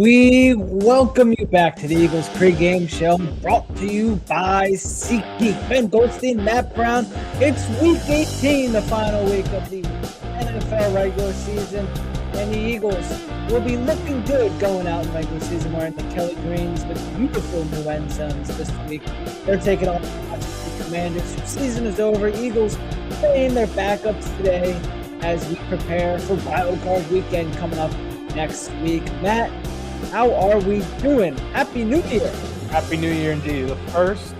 We welcome you back to the Eagles pregame show, brought to you by SeatGeek. Ben Goldstein, Matt Brown. It's week 18, the final week of the NFL regular season, and the Eagles will be looking good going out in regular season wearing the Kelly Greens with beautiful new end zones this week. They're taking on the Commanders. Season is over. Eagles playing their backups today as we prepare for Wild Card Weekend coming up next week. Matt, how are we doing? Happy New Year. Happy New Year indeed. The first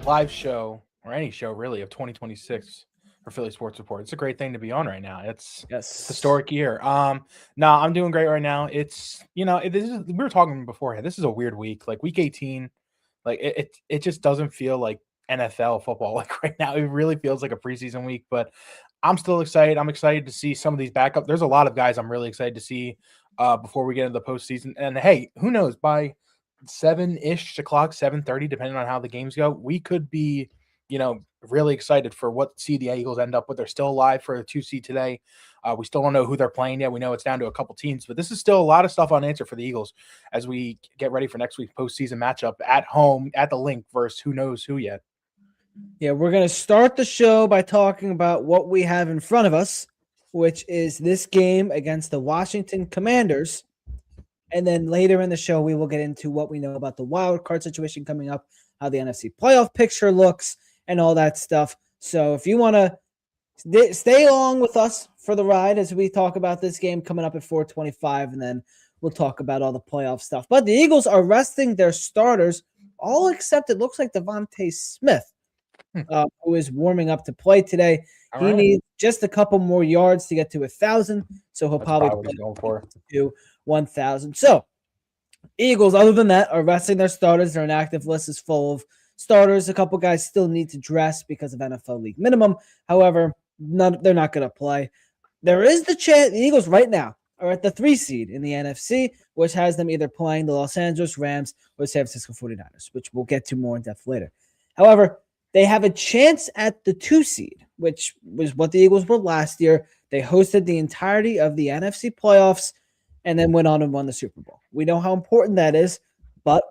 live show, or any show really, of 2026 for Philly Sports Report. It's a great thing to be on right now. It's a historic year. No, I'm doing great right now. It's, we were talking beforehand. This is a weird week. Like week 18, like it just doesn't feel like NFL football like right now. It really feels like a preseason week, but I'm still excited. I'm excited to see some of these backup. There's a lot of guys I'm really excited to see before we get into the postseason. And hey, who knows? By 7-ish o'clock, 7:30, depending on how the games go, we could be, really excited for what seed the Eagles end up with. They're still alive for a 2 seed today. We still don't know who they're playing yet. We know it's down to a couple teams, but this is still a lot of stuff unanswered for the Eagles as we get ready for next week's postseason matchup at home at the Link versus who knows who yet. Yeah, we're going to start the show by talking about what we have in front of us, which is this game against the Washington Commanders. And then later in the show, we will get into what we know about the wild card situation coming up, how the NFC playoff picture looks, and all that stuff. So if you want to stay along with us for the ride as we talk about this game coming up at 4:25, and then we'll talk about all the playoff stuff. But the Eagles are resting their starters, all except it looks like Devontae Smith, who is warming up to play today. He needs just a couple more yards to get to 1,000, so he'll probably going for to 1,000. So Eagles, other than that, are resting their starters. Their inactive list is full of starters. A couple guys still need to dress because of NFL league minimum. However, they're not going to play. There is the chance the Eagles right now are at the 3 seed in the NFC, which has them either playing the Los Angeles Rams or the San Francisco 49ers, which we'll get to more in depth later. However, they have a chance at the 2 seed, which was what the Eagles were last year. They hosted the entirety of the NFC playoffs and then went on and won the Super Bowl. We know how important that is, but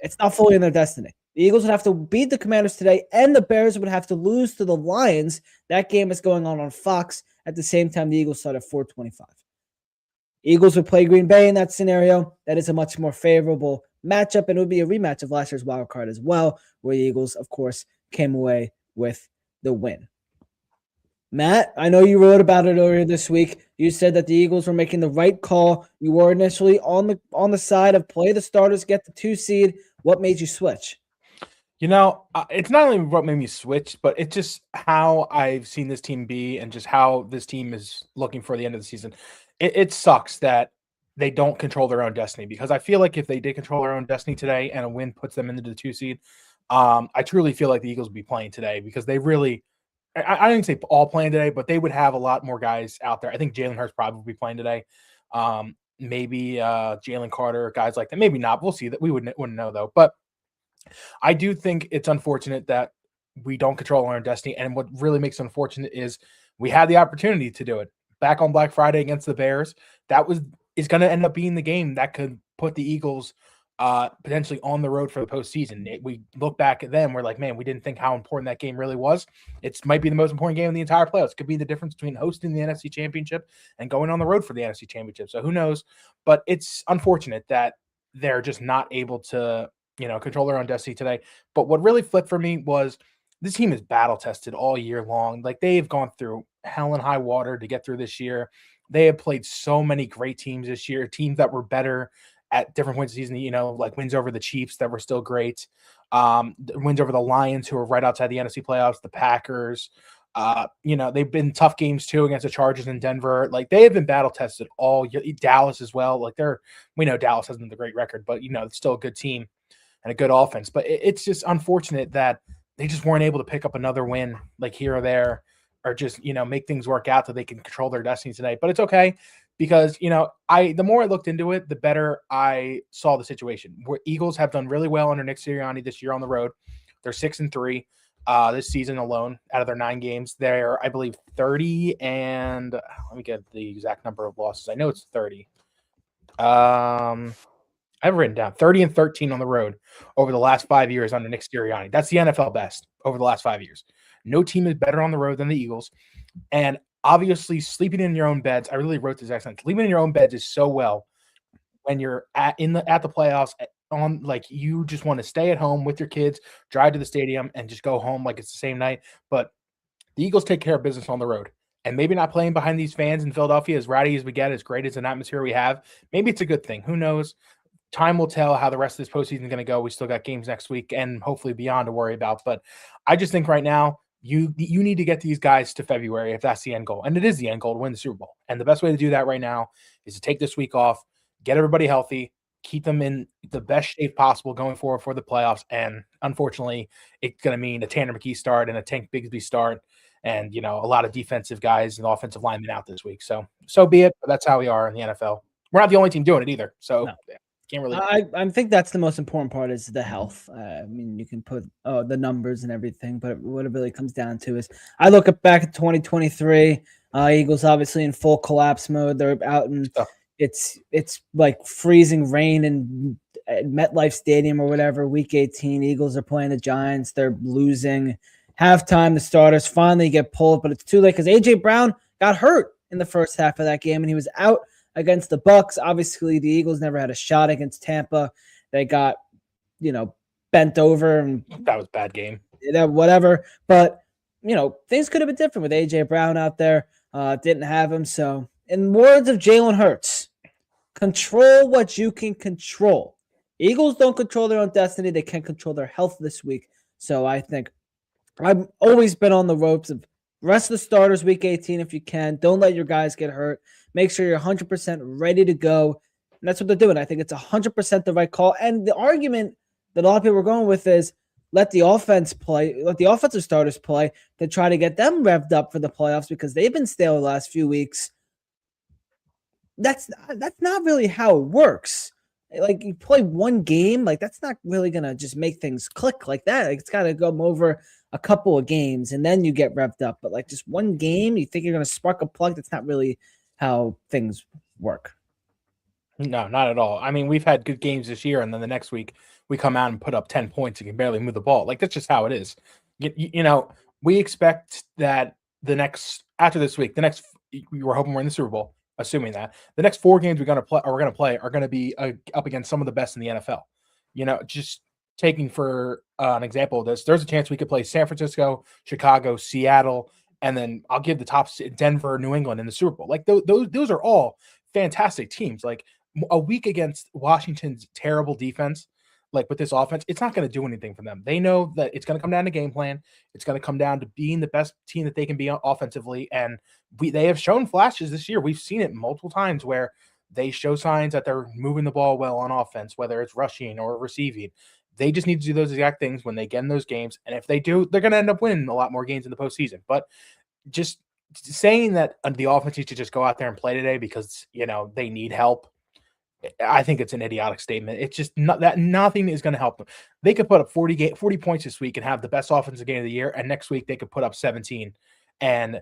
it's not fully in their destiny. The Eagles would have to beat the Commanders today, and the Bears would have to lose to the Lions. That game is going on Fox at the same time the Eagles start at 4:25. Eagles would play Green Bay in that scenario. That is a much more favorable matchup, and it would be a rematch of last year's wild card as well, where the Eagles, of course, came away with the win. Matt, I know you wrote about it earlier this week. You said that the Eagles were making the right call. You were initially on the side of play the starters, get the 2 seed. What made you switch? It's not only what made me switch, but it's just how I've seen this team be and just how this team is looking for the end of the season. It sucks that they don't control their own destiny, because I feel like if they did control their own destiny today and a win puts them into the 2 seed, I truly feel like the Eagles would be playing today, because they really – I didn't say all playing today, but they would have a lot more guys out there. I think Jalen Hurts probably would be playing today. Maybe Jalen Carter, guys like that. Maybe not. We'll see. That we wouldn't know, though. But I do think it's unfortunate that we don't control our own destiny. And what really makes it unfortunate is we had the opportunity to do it back on Black Friday against the Bears. That is going to end up being the game that could put the Eagles potentially on the road for the postseason. We look back at them, we're like, man, we didn't think how important that game really was. It might be the most important game in the entire playoffs. It could be the difference between hosting the NFC Championship and going on the road for the NFC Championship. So who knows? But it's unfortunate that they're just not able to, control their own destiny today. But what really flipped for me was this team is battle tested all year long. Like, they've gone through hell and high water to get through this year. They have played so many great teams this year, teams that were better at different points of the season, like wins over the Chiefs that were still great, wins over the Lions, who are right outside the NFC playoffs, the Packers. They've been tough games too against the Chargers in Denver. Like, they have been battle tested all year. Dallas as well. Like, we know Dallas hasn't the great record, but it's still a good team and a good offense. But it's just unfortunate that they just weren't able to pick up another win, like here or there, or just make things work out so they can control their destiny today. But it's okay, because the more I looked into it, the better I saw the situation. Where Eagles have done really well under Nick Sirianni this year on the road. They're 6-3 this season alone out of their 9 games. They're, I believe, 30 and let me get the exact number of losses. I know it's 30. I've written down 30-13 on the road over the last 5 years under Nick Sirianni. That's the NFL best over the last 5 years. No team is better on the road than the Eagles. And obviously, sleeping in your own beds, I really wrote this accent. Sleeping in your own beds is so well when you're at the playoffs. On like you just want to stay at home with your kids, drive to the stadium, and just go home like it's the same night. But the Eagles take care of business on the road. And maybe not playing behind these fans in Philadelphia, as rowdy as we get, as great as an atmosphere we have, maybe it's a good thing. Who knows? Time will tell how the rest of this postseason is going to go. We still got games next week and hopefully beyond to worry about. But I just think right now you need to get these guys to February if that's the end goal. And it is the end goal to win the Super Bowl. And the best way to do that right now is to take this week off, get everybody healthy, keep them in the best shape possible going forward for the playoffs. And unfortunately, it's going to mean a Tanner McKee start and a Tank Bigsby start. And, a lot of defensive guys and offensive linemen out this week. So be it. But that's how we are in the NFL. We're not the only team doing it either. So No. can't really. I think that's the most important part is the health. I mean, you can put the numbers and everything, but what it really comes down to is I look back at 2023. Eagles obviously in full collapse mode. They're out in it's like freezing rain in MetLife Stadium or whatever. Week 18, Eagles are playing the Giants. They're losing. Halftime, the starters finally get pulled, but it's too late because A.J. Brown got hurt in the first half of that game, and he was out against the Bucs. Obviously, the Eagles never had a shot against Tampa. They got, bent over. And that was a bad game. Whatever. But, things could have been different with A.J. Brown out there. Didn't have him. So, in words of Jalen Hurts, control what you can control. Eagles don't control their own destiny. They can control their health this week. So, I think I've always been on the ropes of rest of the starters week 18 if you can. Don't let your guys get hurt. Make sure you're 100% ready to go. And that's what they're doing. I think it's 100% the right call. And the argument that a lot of people are going with is let the offense play, let the offensive starters play to try to get them revved up for the playoffs because they've been stale the last few weeks. That's not really how it works. Like you play one game, like that's not really going to just make things click like that. Like, it's got to go over a couple of games and then you get revved up. But like just one game, you think you're going to spark a plug. That's not really how things work. No, not at all. I mean, we've had good games this year, and then the next week we come out and put up 10 points and can barely move the ball. Like that's just how it is. We expect that after this week, we're hoping we're in the Super Bowl, assuming that the next 4 games we're going to play are going to be up against some of the best in the NFL. Just taking for an example of this, there's a chance we could play San Francisco, Chicago, Seattle, and then I'll give the top Denver, New England in the Super Bowl. Like those are all fantastic teams. Like a week against Washington's terrible defense, like with this offense, it's not going to do anything for them. They know that it's going to come down to game plan. It's going to come down to being the best team that they can be offensively. And they have shown flashes this year. We've seen it multiple times where they show signs that they're moving the ball well on offense, whether it's rushing or receiving. They just need to do those exact things when they get in those games. And if they do, they're going to end up winning a lot more games in the postseason. But just saying that the offense needs to just go out there and play today because, they need help, I think it's an idiotic statement. It's just not that nothing is going to help them. They could put up 40 points this week and have the best offensive game of the year. And next week they could put up 17 and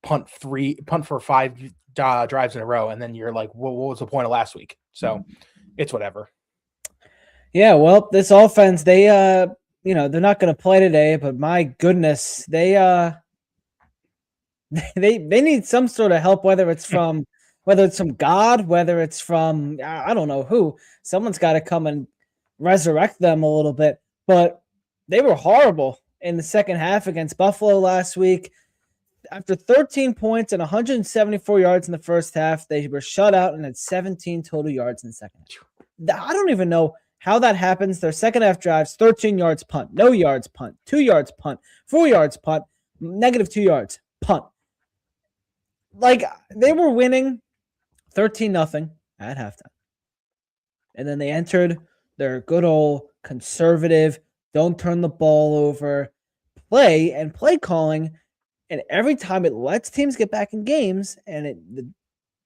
punt for 5 drives in a row. And then you're like, well, what was the point of last week? So it's whatever. Yeah, well, this offense, they're not going to play today, but my goodness, they need some sort of help, whether it's from God, whether it's from I don't know who. Someone's got to come and resurrect them a little bit. But they were horrible in the second half against Buffalo last week. After 13 points and 174 yards in the first half, they were shut out and had 17 total yards in the second half. I don't even know how that happens. Their second half drives, 13 yards punt, no yards punt, 2 yards punt, 4 yards punt, -2 yards punt. Like they were winning 13-0 at halftime. And then they entered their good old conservative, don't turn the ball over play calling. And every time it lets teams get back in games and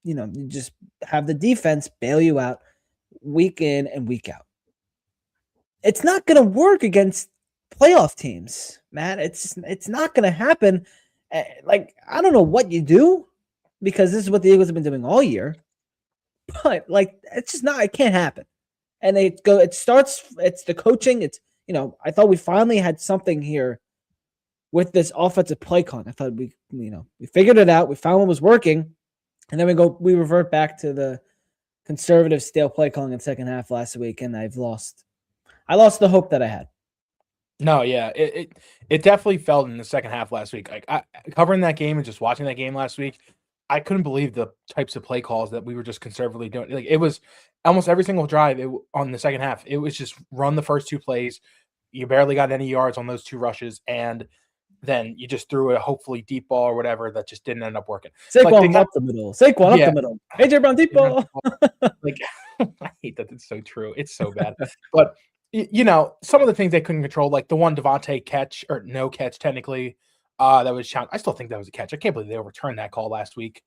you just have the defense bail you out week in and week out. It's not going to work against playoff teams, man. It's not going to happen. Like, I don't know what you do because this is what the Eagles have been doing all year. But, like, it's just not – it can't happen. and it's the coaching. I thought we finally had something here with this offensive play calling. I thought we figured it out. We found what was working, and then we revert back to the conservative stale play calling in the second half last week, and I lost the hope that I had. No, yeah, it definitely felt in the second half last week. Like covering that game and just watching that game last week, I couldn't believe the types of play calls that we were just conservatively doing. Like it was almost every single drive on the second half. It was just run the first two plays. You barely got any yards on those two rushes, and then you just threw a hopefully deep ball or whatever that just didn't end up working. Saquon up the middle. Saquon up the middle. AJ Brown deep ball. Like I hate that. It's so true. It's so bad. But some of the things they couldn't control, like the one Devontae catch or no catch technically, that was challenged. I still think that was a catch. I can't believe they overturned that call last week.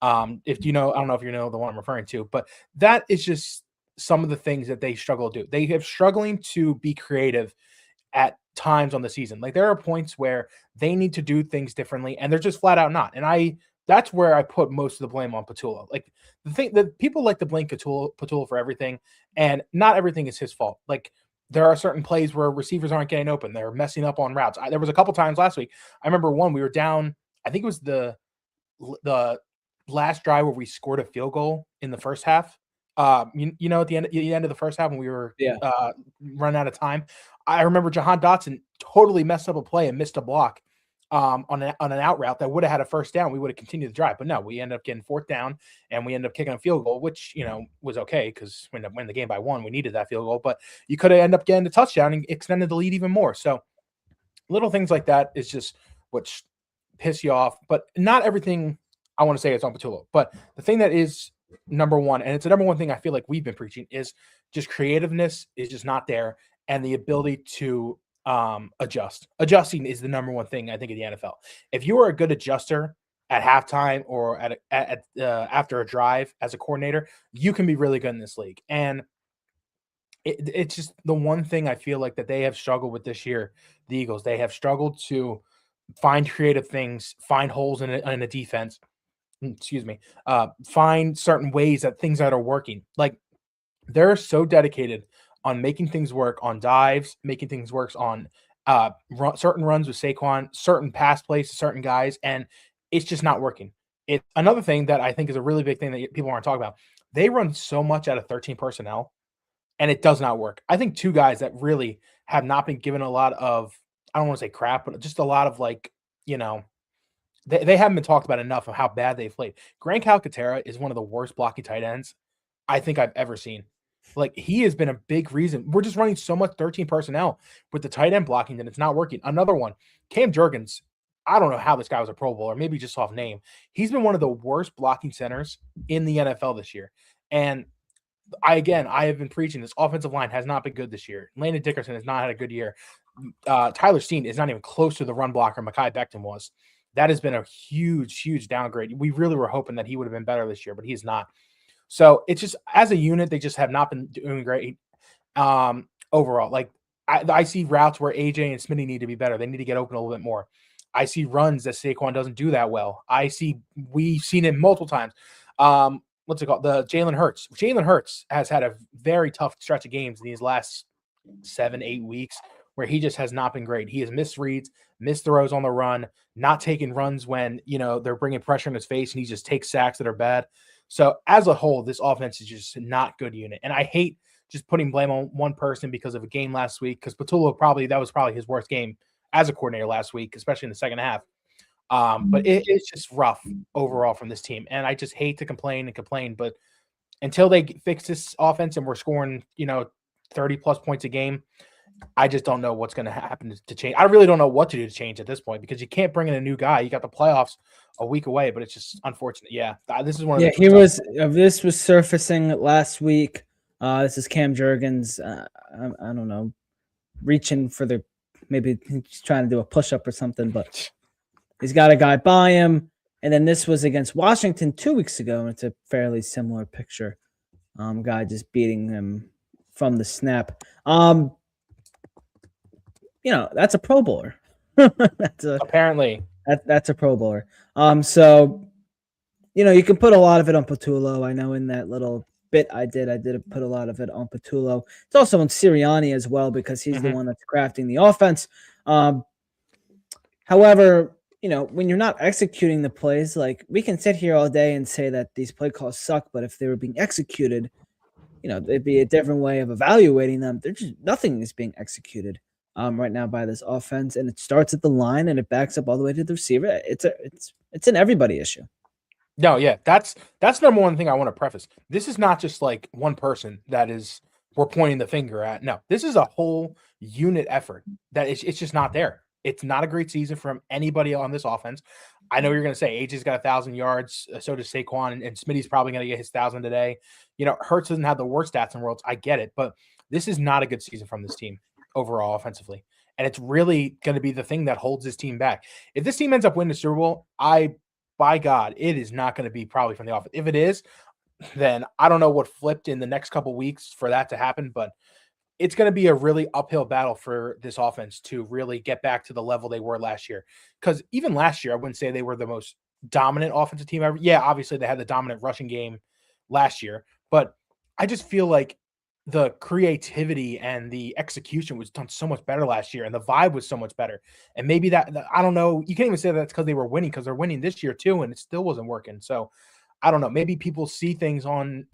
I don't know if you know the one I'm referring to, but that is just some of the things that they struggle to do. They have struggling to be creative at times on the season. Like there are points where they need to do things differently, and they're just flat out not. And that's where I put most of the blame on Patullo. Like the thing that people like to blame Patullo for everything, and not everything is his fault. Like there are certain plays where receivers aren't getting open. They're messing up on routes. There was a couple times last week. I remember one, we were down, I think it was the last drive where we scored a field goal in the first half. At the end of the first half when we were running out of time. I remember Jahan Dotson totally messed up a play and missed a block on an out route that would have had a first down. We would have continued the drive, but no, we ended up getting fourth down and we ended up kicking a field goal, which was okay because we ended up winning the game by 1. We needed that field goal, but you could have ended up getting the touchdown and extended the lead even more. So little things like that is just what piss you off. But not everything I want to say is on Patullo. But the thing that is number one, and it's the number one thing I feel like we've been preaching, is just creativeness is just not there, and the ability to adjust. Adjusting is the number one thing I think in the NFL. If you are a good adjuster at halftime or at after a drive as a coordinator, you can be really good in this league. And it's just the one thing I feel like that they have struggled with this year. The Eagles, they have struggled to find creative things, find holes in a defense. Find certain ways that things that are working. Like they're so dedicated on making things work on dives, making things work on certain runs with Saquon, certain pass plays to certain guys, and it's just not working. It's another thing that I think is a really big thing that people aren't talking about. They run so much out of 13 personnel, and it does not work. I think two guys that really have not been given a lot of, I don't want to say crap, but just a lot of they haven't been talked about enough of how bad they've played. Grant Calcaterra is one of the worst blocking tight ends I think I've ever seen. Like he has been a big reason. We're just running so much 13 personnel with the tight end blocking that it's not working. Another one, Cam Jurgens. I don't know how this guy was a Pro Bowler, maybe just off name. He's been one of the worst blocking centers in the NFL this year. And I have been preaching this offensive line has not been good this year. Landon Dickerson has not had a good year. Tyler Steen is not even close to the run blocker Mekhi Becton was. That has been a huge, huge downgrade. We really were hoping that he would have been better this year, but he's not. So it's just as a unit, they just have not been doing great overall. Like I see routes where AJ and Smitty need to be better. They need to get open a little bit more. I see runs that Saquon doesn't do that well. We've seen it multiple times. What's it called? The Jalen Hurts. Jalen Hurts has had a very tough stretch of games in these last 7-8 weeks where he just has not been great. He has missed reads, missed throws on the run, not taking runs when, they're bringing pressure in his face, and he just takes sacks that are bad. So as a whole, this offense is just not good unit. And I hate just putting blame on one person because of a game last week, because Patullo that was probably his worst game as a coordinator last week, especially in the second half. But it's just rough overall from this team. And I just hate to complain, but until they fix this offense and we're scoring, 30 plus points a game, I just don't know what's going to happen to change. I really don't know what to do to change at this point, because you can't bring in a new guy. You got the playoffs a week away, but it's just unfortunate. Yeah, this is one of the this was surfacing last week. This is Cam Jurgens. I don't know, reaching for maybe he's trying to do a push-up or something, but he's got a guy by him. And then this was against Washington 2 weeks ago, and it's a fairly similar picture. Guy just beating him from the snap. That's a Pro Bowler. Apparently that's a Pro Bowler. So, you can put a lot of it on Patullo. I know in that little bit I did put a lot of it on Patullo. It's also on Sirianni as well because he's the one that's crafting the offense. However, when you're not executing the plays, like we can sit here all day and say that these play calls suck, but if they were being executed, it'd be a different way of evaluating them. Nothing is being executed right now by this offense, and it starts at the line and it backs up all the way to the receiver. It's an everybody issue. No, yeah, that's number one thing I want to preface. This is not just like one person we're pointing the finger at. No, this is a whole unit effort that it's just not there. It's not a great season from anybody on this offense. I know you're going to say AJ's got 1,000 yards, so does Saquon, and Smitty's probably going to get his 1,000 today. Hurts doesn't have the worst stats in the world. I get it, but this is not a good season from this team overall offensively, and it's really going to be the thing that holds this team back. If this team ends up winning the Super Bowl, by God, it is not going to be probably from the offense. If it is, then I don't know what flipped in the next couple weeks for that to happen, but it's going to be a really uphill battle for this offense to really get back to the level they were last year. Because even last year, I wouldn't say they were the most dominant offensive team ever. Yeah, obviously they had the dominant rushing game last year, but I just feel like the creativity and the execution was done so much better last year, and the vibe was so much better. And maybe that I don't know. You can't even say that's because they were winning, because they're winning this year too, and it still wasn't working. So I don't know. Maybe people see things on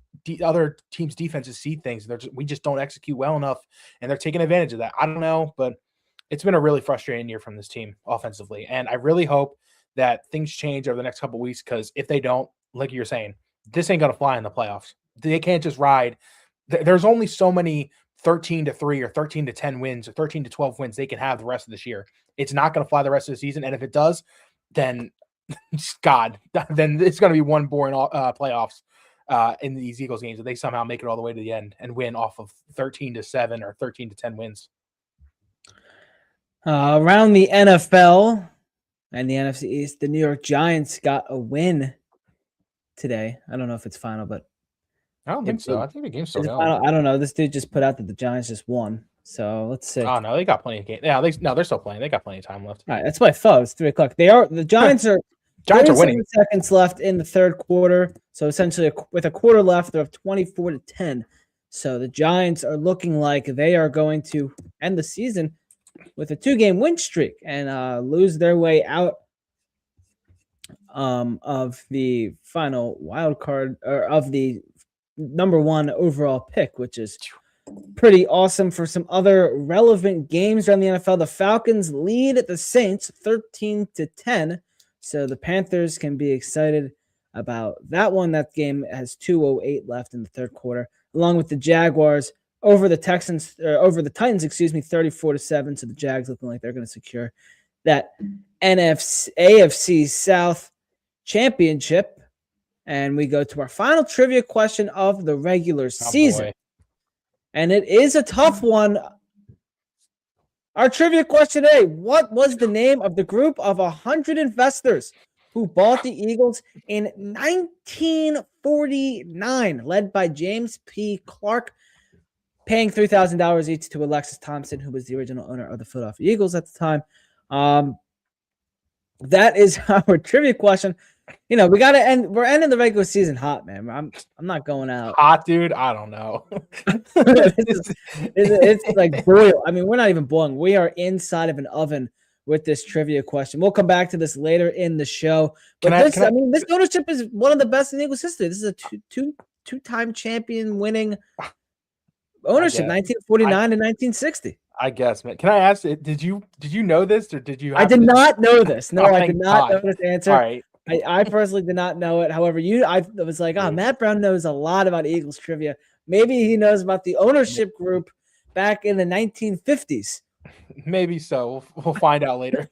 other teams' defenses, see things. We just don't execute well enough, and they're taking advantage of that. I don't know, but it's been a really frustrating year from this team offensively, and I really hope that things change over the next couple of weeks, because if they don't, like you're saying, this ain't going to fly in the playoffs. They can't just ride. There's only so many 13-3 or 13-10 wins or 13-12 wins they can have the rest of this year. It's not going to fly the rest of the season, and if it does, then then it's going to be one boring playoffs in these Eagles games if they somehow make it all the way to the end and win off of 13-7 or 13-10 wins. Around the NFL and the NFC East, the New York Giants got a win today. I don't know if it's final, but I don't think so. I think the game's still going. I don't know. This dude just put out that the Giants just won. So let's see. Oh no, they got plenty of games. Yeah, they're still playing. They got plenty of time left. All right, that's what I thought. It's 3:00. The Giants are winning. Seconds left in the third quarter. So essentially, with a quarter left, they're up 24-10. So the Giants are looking like they are going to end the season with a 2-game win streak and lose their way out of the final wild card, or of the number one overall pick, which is pretty awesome. For some other relevant games around the NFL, the Falcons lead the Saints 13-10. So the Panthers can be excited about that one. That game has 2:08 left in the third quarter, along with the Jaguars over the Titans, 34-7. So the Jags looking like they're going to secure that AFC South championship. And we go to our final trivia question of the regular season. And it is a tough one. Our trivia question today: what was the name of the group of 100 investors who bought the Eagles in 1949, led by James P. Clark, paying $3,000 each to Alexis Thompson, who was the original owner of the Philadelphia Eagles at the time? That is our trivia question. We got to end. We're ending the regular season hot, man. I'm not going out hot, dude. I don't know. it's like boil. I mean, we're not even boiling. We are inside of an oven with this trivia question. We'll come back to this later in the show. But this ownership is one of the best in Eagles history. This is a two-time champion winning ownership, 1949 to 1960. I guess, man. Can I ask? Did you know this, or did you? I did not know this. No, I did not know this answer. All right. I personally did not know it. However, I was like, Matt Brown knows a lot about Eagles trivia. Maybe he knows about the ownership group back in the 1950s. Maybe so. We'll find out later.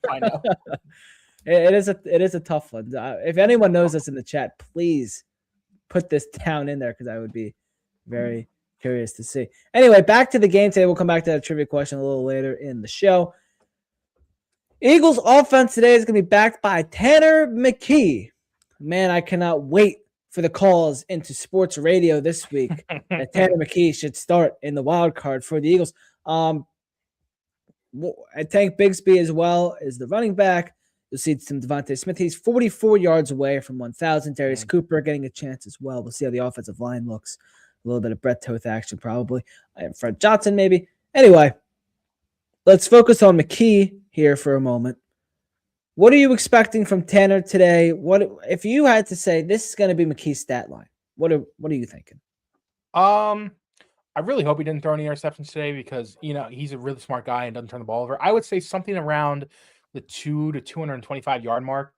It is a tough one. If anyone knows this in the chat, please put this down in there, because I would be very curious to see. Anyway, back to the game today. We'll come back to that trivia question a little later in the show. Eagles offense today is going to be backed by Tanner McKee. Man, I cannot wait for the calls into sports radio this week that Tanner McKee should start in the wild card for the Eagles. Tank Bigsby as well is the running back. You'll see some Devontae Smith. He's 44 yards away from 1,000. Darius Cooper getting a chance as well. We'll see how the offensive line looks A little bit of Brett Toth action probably. And Fred Johnson maybe. Anyway, let's focus on McKee here for a moment. What are you expecting from Tanner today? What if you had to say this is going to be McKee's stat line? What are you thinking? I really hope he didn't throw any interceptions today because, he's a really smart guy and doesn't turn the ball over. I would say something around the 225 yard mark.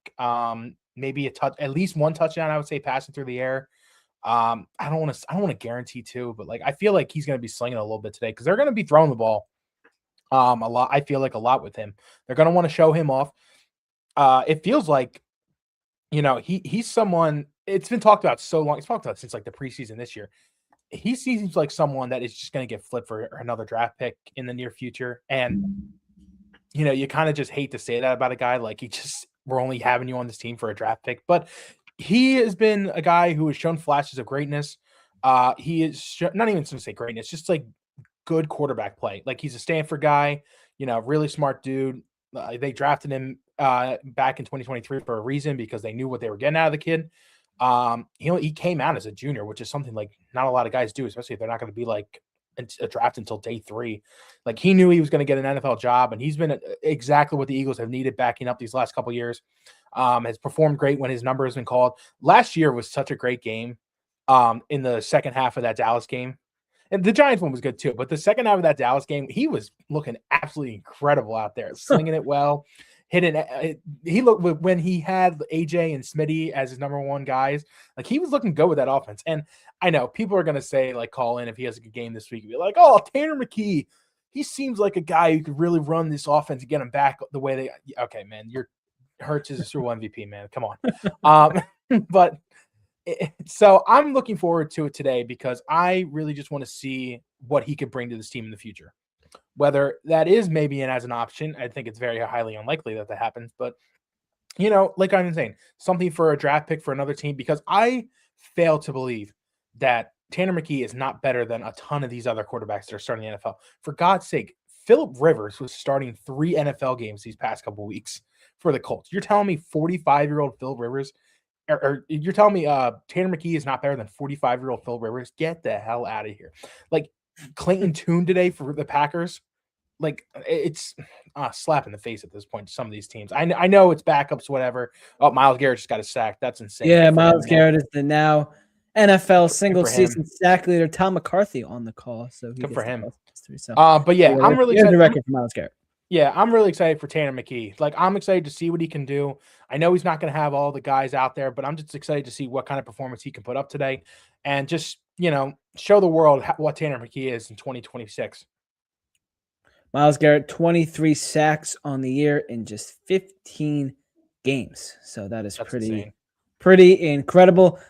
Maybe at least one touchdown, I would say, passing through the air. I don't want to guarantee too, but I feel like he's going to be slinging a little bit today because they're going to be throwing the ball a lot. I feel like a lot with him. They're going to want to show him off. It feels like, he's someone, it's been talked about so long. It's talked about since the preseason this year. He seems like someone that is just going to get flipped for another draft pick in the near future. And, you kind of just hate to say that about a guy. We're only having you on this team for a draft pick, but he has been a guy who has shown flashes of greatness. He is not even to say greatness, just good quarterback play. He's a Stanford guy, really smart dude. They drafted him back in 2023 for a reason because they knew what they were getting out of the kid. He came out as a junior, which is something not a lot of guys do, especially if they're not going to be a draft until day 3. He knew he was going to get an NFL job, and he's been exactly what the Eagles have needed backing up these last couple of years. Has performed great when his number has been called. Last year was such a great game in the second half of that Dallas game. And the Giants one was good too, but the second half of that Dallas game, he was looking absolutely incredible out there, slinging it well. He looked when he had AJ and Smitty as his number one guys, he was looking good with that offense. And I know people are going to say, call in if he has a good game this week and be like, oh, Tanner McKee, he seems like a guy who could really run this offense and get him back the way they, okay, man, Hurts is a Super Bowl MVP, man. Come on. But so I'm looking forward to it today because I really just want to see what he could bring to this team in the future. Whether that is maybe as an option, I think it's very highly unlikely that happens. But, like I'm saying, something for a draft pick for another team, because I fail to believe that Tanner McKee is not better than a ton of these other quarterbacks that are starting the NFL. For God's sake, Phillip Rivers was starting 3 NFL games these past couple of weeks for the Colts. You're telling me 45-year-old Phillip Rivers, or you're telling me Tanner McKee is not better than 45-year-old Phillip Rivers? Get the hell out of here. Clayton Tune today for the Packers, it's a slap in the face at this point to some of these teams. I know it's backups, whatever. Oh, Myles Garrett just got a sack. That's insane. Yeah, Myles Garrett is the now NFL single season sack leader. Tom McCarthy on the call, so good for him. So, but yeah, I'm really excited. The record for Myles Garrett. Yeah, I'm really excited for Tanner McKee. I'm excited to see what he can do. I know he's not going to have all the guys out there, but I'm just excited to see what kind of performance he can put up today, and just show the world what Tanner McKee is in 2026. Myles Garrett, 23 sacks on the year in just 15 games. So that's pretty incredible.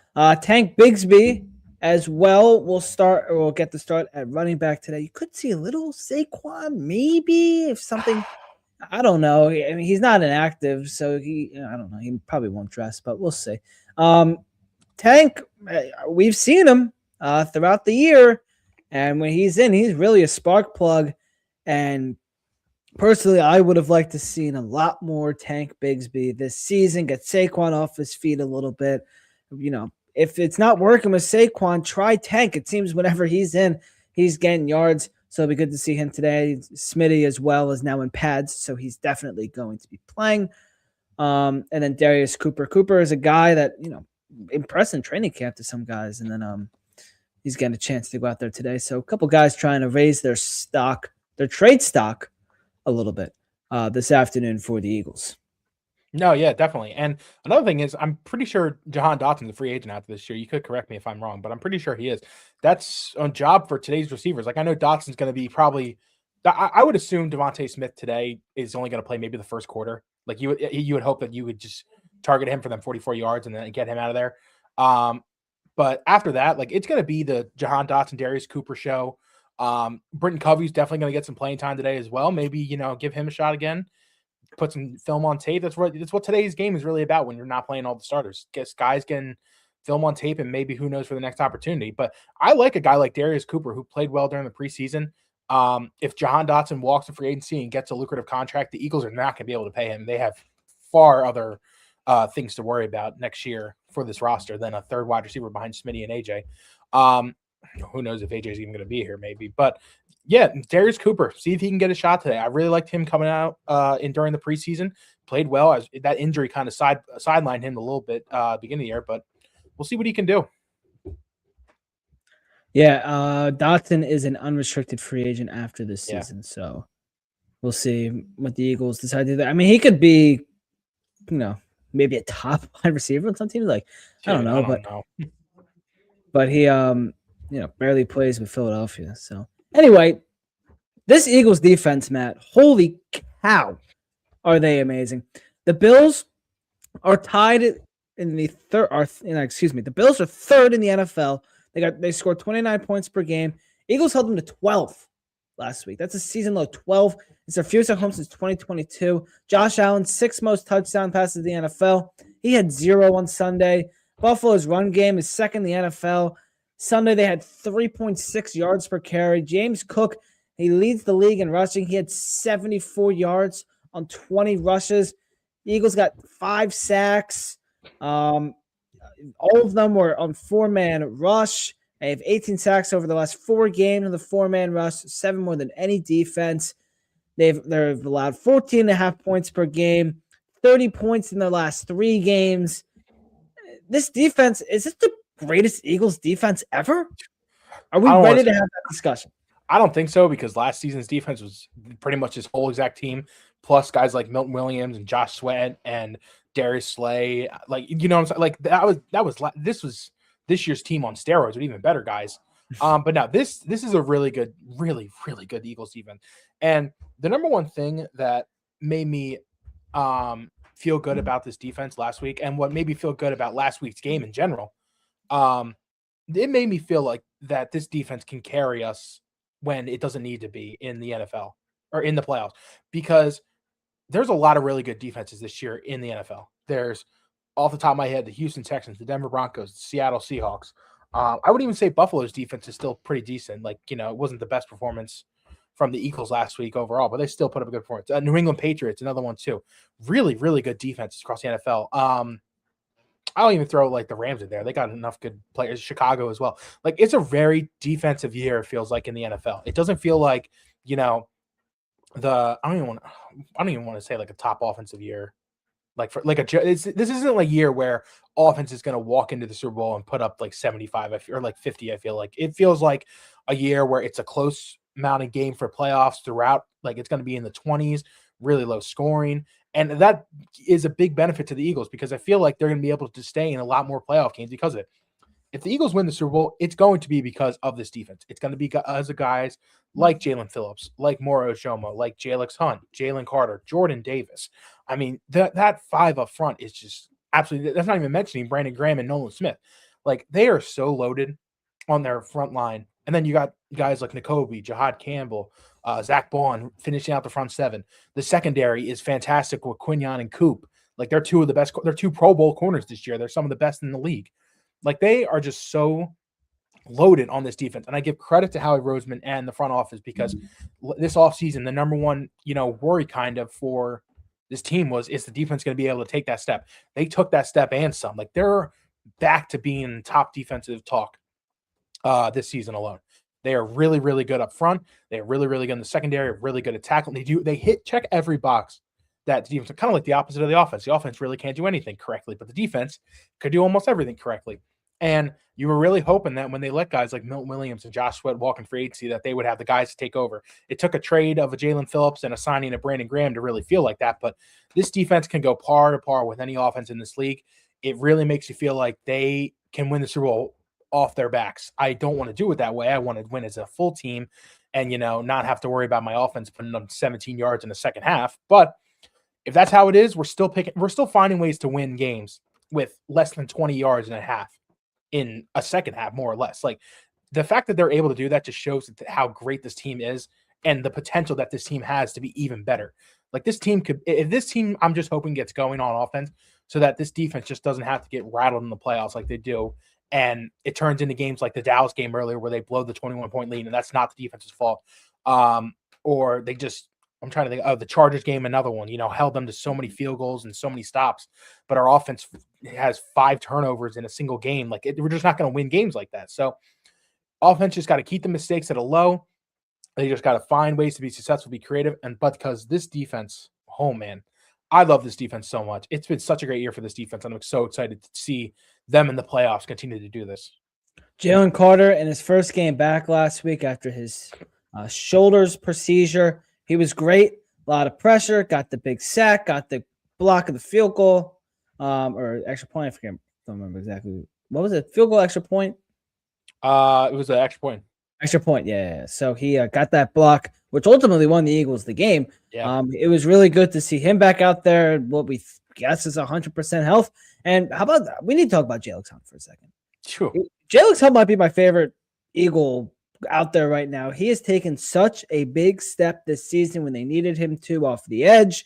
Tank Bigsby as well will get the start at running back today. You could see a little Saquon, maybe, if something, I don't know. I mean, he's not inactive, so I don't know. He probably won't dress, but we'll see. Tank, we've seen him throughout the year, and when he's in, he's really a spark plug. And personally, I would have liked to seen a lot more Tank Bigsby this season, get Saquon off his feet a little bit. If it's not working with Saquon, try Tank. It seems whenever he's in, he's getting yards. So it'll be good to see him today. Smitty as well is now in pads, so he's definitely going to be playing. And then Darius Cooper. Cooper is a guy that, impressed in training camp to some guys. And then he's getting a chance to go out there today. So a couple guys trying to raise their trade stock a little bit this afternoon for the Eagles. No, yeah, definitely. And another thing is, I'm pretty sure Jahan Dotson's a free agent after this year. You could correct me if I'm wrong, but I'm pretty sure he is. That's a job for today's receivers. I know Dotson's going to be probably – I would assume Devontae Smith today is only going to play maybe the first quarter. You would hope that you would just target him for them 44 yards and then get him out of there. But after that, it's going to be the Jahan Dotson, Darius Cooper show. Britton Covey's definitely going to get some playing time today as well. Maybe, give him a shot again. Put some film on tape. That's what today's game is really about when you're not playing all the starters. Guys can film on tape and maybe who knows for the next opportunity. But I like a guy like Darius Cooper who played well during the preseason. If Jahan Dotson walks to free agency and gets a lucrative contract, the Eagles are not going to be able to pay him. They have far other things to worry about next year for this roster than a third wide receiver behind Smitty and AJ. who knows if AJ's even going to be here, maybe. But yeah, Darius Cooper, see if he can get a shot today. I really liked him coming out during the preseason. Played well. As that injury kind of sidelined him a little bit beginning of the year, but we'll see what he can do. Yeah, Dotson is an unrestricted free agent after this season, so we'll see what the Eagles decide to do. I mean, he could be, maybe a top wide receiver on some teams. Like, I don't know, but he, barely plays with Philadelphia. So anyway, this Eagles defense, Matt, holy cow, are they amazing? The Bills are tied in the third. The Bills are third in the NFL. They scored 29 points per game. Eagles held them to 12 last week. That's a season low 12. It's their fewest at home since 2022. Josh Allen, 6th most touchdown passes in the NFL. He had 0 on Sunday. Buffalo's run game is second in the NFL. Sunday, they had 3.6 yards per carry. James Cook, he leads the league in rushing. He had 74 yards on 20 rushes. The Eagles got 5 sacks. All of them were on 4-man rush. They have 18 sacks over the last 4 games on the 4-man rush, 7 more than any defense. They've allowed 14.5 points per game, 30 points in their last 3 games. This defense, is this the greatest Eagles defense ever? Are we ready to have that discussion? I don't think so, because last season's defense was pretty much his whole exact team, plus guys like Milton Williams and Josh Sweat and Darius Slay. Like, you know what I'm saying? Like this was this year's team on steroids with even better guys. But now this is a really good, really, really good Eagles defense. And the number one thing that made me feel good about this defense last week, and what made me feel good about last week's game in general, it made me feel like that this defense can carry us when it doesn't need to be in the NFL or in the playoffs, because there's a lot of really good defenses this year in the NFL. There's, off the top of my head, the Houston Texans, the Denver Broncos, the Seattle Seahawks. I would even say Buffalo's defense is still pretty decent. Like, it wasn't the best performance from the Eagles last week overall, but they still put up a good performance. New England Patriots, another one too. Really, really good defenses across the NFL. I'll even throw like the Rams in there. They got enough good players. Chicago as well. Like, it's a very defensive year, it feels like, in the NFL. It doesn't feel like, I don't even want to say like a top offensive year. Like, this isn't like a year where offense is going to walk into the Super Bowl and put up like 75 or like 50. I feel like it feels like a year where it's a close mounted game for playoffs throughout. Like, it's going to be in the 20s, really low scoring. And that is a big benefit to the Eagles, because I feel like they're going to be able to stay in a lot more playoff games because of it. If the Eagles win the Super Bowl, it's going to be because of this defense. It's going to be because of guys like Jalen Phillips, like Moro Ojomo, like Jalex Hunt, Jalen Carter, Jordan Davis. I mean, that 5 up front is just absolutely – that's not even mentioning Brandon Graham and Nolan Smith. Like, they are so loaded on their front line. And then you got guys like Nakobe, Jahad Campbell, Zach Bond finishing out the front 7. The secondary is fantastic with Quinyon and Coop. Like, they're 2 of the best – they're 2 Pro Bowl corners this year. They're some of the best in the league. Like, they are just so loaded on this defense. And I give credit to Howie Roseman and the front office, because this offseason, the number one, worry kind of for this team is the defense going to be able to take that step? They took that step and some. Like, they're back to being top defensive talk this season alone. They are really, really good up front. They are really, really good in the secondary, really good at tackling. They check every box that the defense, kind of like the opposite of the offense. The offense really can't do anything correctly, but the defense could do almost everything correctly. And you were really hoping that when they let guys like Milton Williams and Josh Sweat walk in free agency, that they would have the guys to take over. It took a trade of a Jalen Phillips and a signing of Brandon Graham to really feel like that. But this defense can go par to par with any offense in this league. It really makes you feel like they can win the Super Bowl off their backs. I don't want to do it that way. I want to win as a full team and, not have to worry about my offense putting up 17 yards in the second half. But if that's how it is, we're still finding ways to win games with less than 20 yards and a half in a second half, more or less. Like, the fact that they're able to do that just shows how great this team is and the potential that this team has to be even better. Like, this team if this team, I'm just hoping, gets going on offense so that this defense just doesn't have to get rattled in the playoffs like they do. And it turns into games like the Dallas game earlier where they blow the 21-point lead, and that's not the defense's fault. Or they just, I'm trying to think of the Chargers game, another one, held them to so many field goals and so many stops, but our offense has 5 turnovers in a single game. Like, we're just not going to win games like that. So Offense just got to keep the mistakes at a low. They just got to find ways to be successful, be creative. But because this defense, oh man, I love this defense so much. It's been such a great year for this defense. I'm so excited to see them in the playoffs continue to do this. Jalen Carter in his first game back last week after his shoulders procedure, he was great. A lot of pressure, got the big sack, got the block of the field goal, or extra point. I don't remember exactly. What was it? Field goal, extra point? It was an extra point. Extra point, yeah. So he got that block, which ultimately won the Eagles the game. Yeah. It was really good to see him back out there. What we guess is 100% health. And how about that? We need to talk about Jalen Hunt for a second. Sure. Jalen Hunt might be my favorite Eagle out there right now. He has taken such a big step this season when they needed him to off the edge.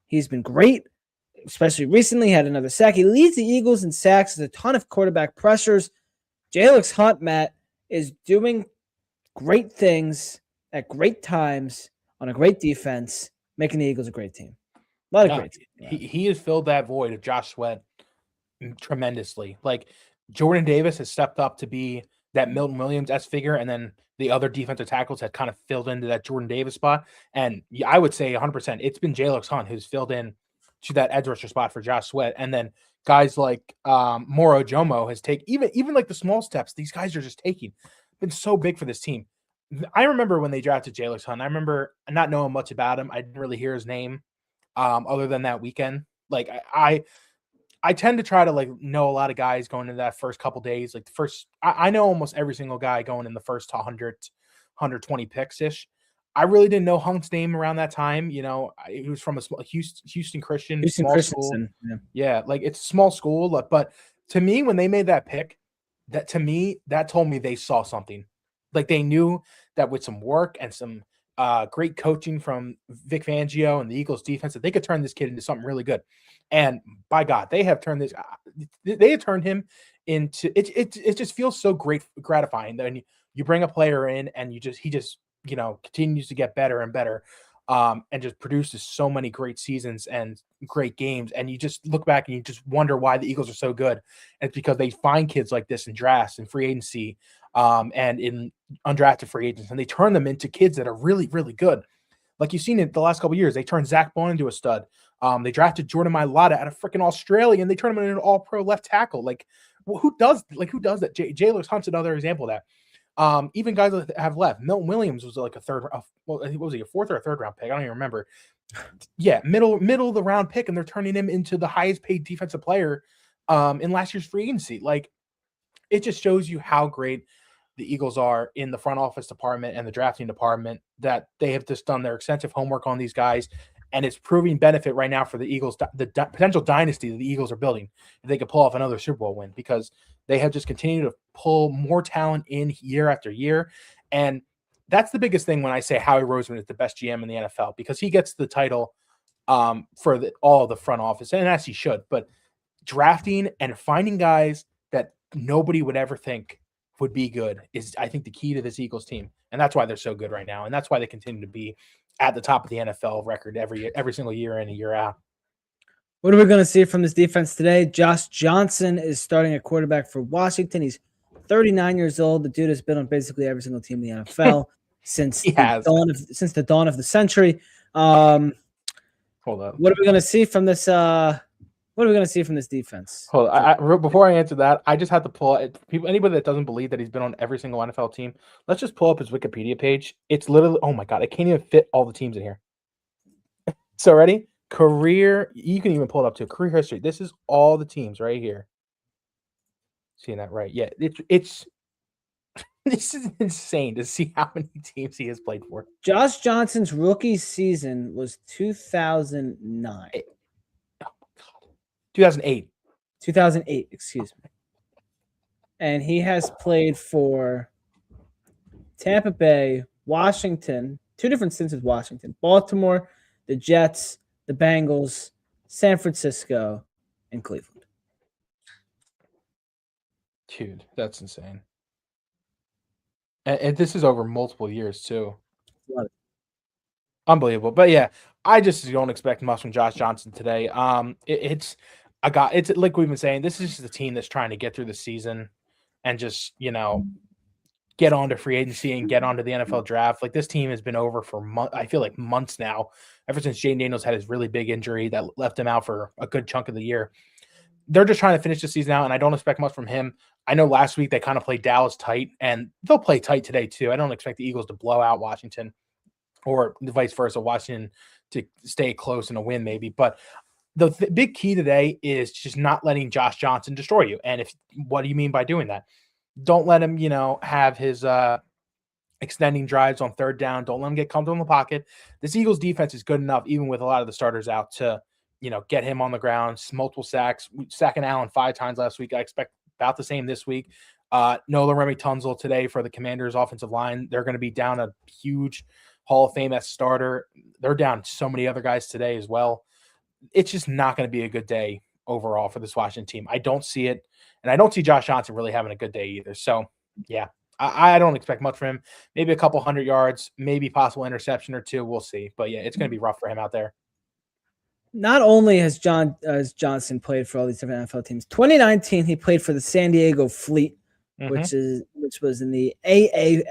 He's been great, especially recently. He had another sack. He leads the Eagles in sacks. There's a ton of quarterback pressures. Jalen Hunt, Matt, is doing great things at great times on a great defense, making the Eagles a great team. A lot of great teams. Yeah. He has filled that void of Josh Sweat tremendously. Like Jordan Davis has stepped up to be that Milton Williams-esque figure, and then the other defensive tackles have kind of filled into that Jordan Davis spot. And I would say 100%, it's been Jalen Hunt who's filled in to that edge rusher spot for Josh Sweat. And then guys like Moro Jomo has taken even like the small steps these guys are just taking. Been so big for this team. I remember when they drafted Jalen Hunt. I remember not knowing much about him. I didn't really hear his name other than that weekend. Like I tend to try to like know a lot of guys going into that first couple days. Like the first, I know almost every single guy going in the first 100, 120 picks ish. I really didn't know Hunt's name around that time. You know, he was from a small Houston Christian small school. Yeah, like it's a small school. But to me, when they made that pick, that told me they saw something. Like they knew that with some work and some great coaching from Vic Fangio and the Eagles defense, that they could turn this kid into something really good. And by God, they have turned him into it just feels so gratifying that you bring a player in and he just continues to get better and better and just produces so many great seasons and great games. And you just look back and you just wonder why the Eagles are so good. And it's because they find kids like this in drafts and free agency and in undrafted free agents, and they turn them into kids that are really, really good. Like you've seen it the last couple of years, they turned Zach Bond into a stud. They drafted Jordan Mailata out of freaking Australia, and they turned him into an all-pro left tackle. Like, who does that? Jalen Hunt's another example of that. Even guys that have left. Milton Williams was like a fourth or a third round pick? I don't even remember. Yeah, middle of the round pick, and they're turning him into the highest paid defensive player in last year's free agency. Like, it just shows you how great the Eagles are in the front office department and the drafting department, that they have just done their extensive homework on these guys. And it's proving benefit right now for the Eagles, the potential dynasty that the Eagles are building, if they could pull off another Super Bowl win, because they have just continued to pull more talent in year after year. And that's the biggest thing when I say Howie Roseman is the best GM in the NFL, because he gets the title for all of the front office, and as he should. But drafting and finding guys that nobody would ever think would be good is, I think, the key to this Eagles team. And that's why they're so good right now. And that's why they continue to be at the top of the NFL record every single year in and year out. What are we going to see from this defense today? Josh Johnson is starting at quarterback for Washington. He's 39 years old. The dude has been on basically every single team in the NFL since the dawn of the century. Hold up. What are we going to see from this? What are we going to see from this defense? Hold on. Before I answer that, I just have to pull it. Anybody that doesn't believe that he's been on every single NFL team, let's just pull up his Wikipedia page. It's literally, oh my God, I can't even fit all the teams in here. So ready? Career, you can even pull it up to career history. This is all the teams right here. Seeing that right? Yeah, it's this is insane to see how many teams he has played for. Josh Johnson's rookie season was 2009. 2008. 2008, excuse me. And he has played for Tampa Bay, Washington, two different stints with Washington, Baltimore, the Jets, the Bengals, San Francisco, and Cleveland. Dude, that's insane. And this is over multiple years, too. Unbelievable. But yeah, I just don't expect much from Josh Johnson today. It's like we've been saying, this is just a team that's trying to get through the season and just, get onto free agency and get onto the NFL draft. Like, this team has been over for I feel like months now, ever since Jane Daniels had his really big injury that left him out for a good chunk of the year. They're just trying to finish the season out, and I don't expect much from him. I know last week they kind of played Dallas tight, and they'll play tight today too. I don't expect the Eagles to blow out Washington, or vice versa, Washington to stay close and a win maybe. But the big key today is just not letting Josh Johnson destroy you. And what do you mean by doing that? Don't let him, have his extending drives on third down. Don't let him get comfortable in the pocket. This Eagles defense is good enough, even with a lot of the starters out, to, get him on the ground, multiple sacks, sacking Allen 5 times last week. I expect about the same this week. Nola Remy Tunzel today for the Commanders offensive line. They're going to be down a huge Hall of Fame as starter. They're down so many other guys today as well. It's just not going to be a good day overall for this Washington team. I don't see it. And I don't see Josh Johnson really having a good day either. So, yeah, I don't expect much from him. Maybe a couple 100 yards, maybe possible interception or 2. We'll see. But, yeah, it's going to be rough for him out there. Not only has Johnson played for all these different NFL teams, 2019 he played for the San Diego Fleet, which was in the AAF,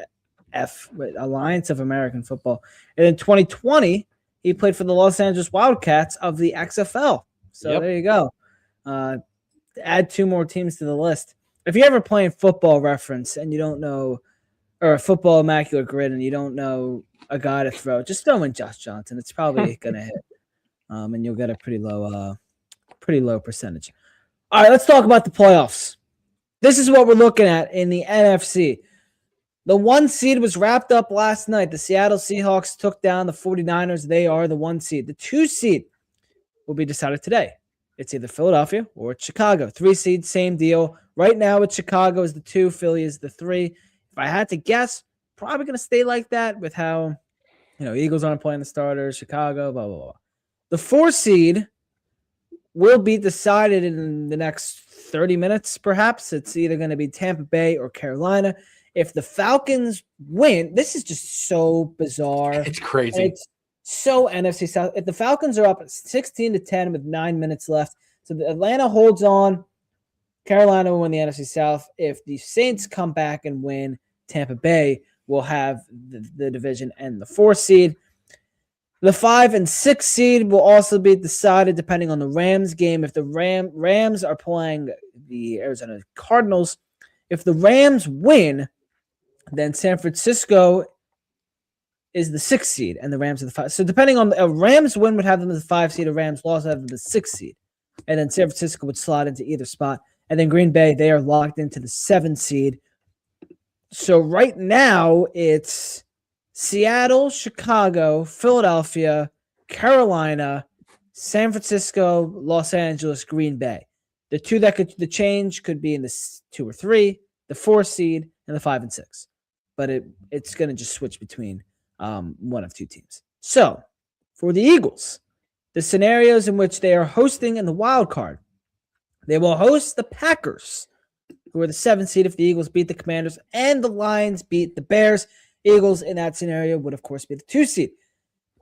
Alliance of American Football. And in 2020, he played for the Los Angeles Wildcats of the XFL. So There you go. Add 2 more teams to the list. If you're ever playing Football Reference and you don't know, or Football Immaculate Grid and you don't know a guy to throw, just throw in Josh Johnson. It's probably going to hit. And you'll get a pretty low percentage. All right, let's talk about the playoffs. This is what we're looking at in the NFC. The 1 seed was wrapped up last night. The Seattle Seahawks took down the 49ers. They are the 1 seed. The 2 seed will be decided today. It's either Philadelphia or it's Chicago. 3 seed, same deal. Right now, it's Chicago is the 2, Philly is the 3. If I had to guess, probably going to stay like that with how, Eagles aren't playing the starters, Chicago, blah, blah, blah. The 4 seed will be decided in the next 30 minutes, perhaps. It's either going to be Tampa Bay or Carolina. If the Falcons win, this is just so bizarre. It's crazy. It's so NFC South. If the Falcons are up 16-10 with 9 minutes left, so the Atlanta holds on, Carolina will win the NFC South. If the Saints come back and win, Tampa Bay will have the division and the 4 seed. The 5 and 6 seed will also be decided depending on the Rams game. If the Rams are playing the Arizona Cardinals, if the Rams win, then San Francisco is the 6th seed and the Rams are the 5. So depending on a Rams win would have them as the 5 seed, a Rams loss would have them the 6th seed. And then San Francisco would slide into either spot. And then Green Bay, they are locked into the 7th seed. So right now it's Seattle, Chicago, Philadelphia, Carolina, San Francisco, Los Angeles, Green Bay. The 2 that the change could be in the 2 or 3, the 4 seed, and the 5 and 6. But it's going to just switch between one of 2 teams. So for the Eagles, the scenarios in which they are hosting in the wild card, they will host the Packers, who are the 7th seed if the Eagles beat the Commanders, and the Lions beat the Bears. Eagles in that scenario would, of course, be the 2 seed.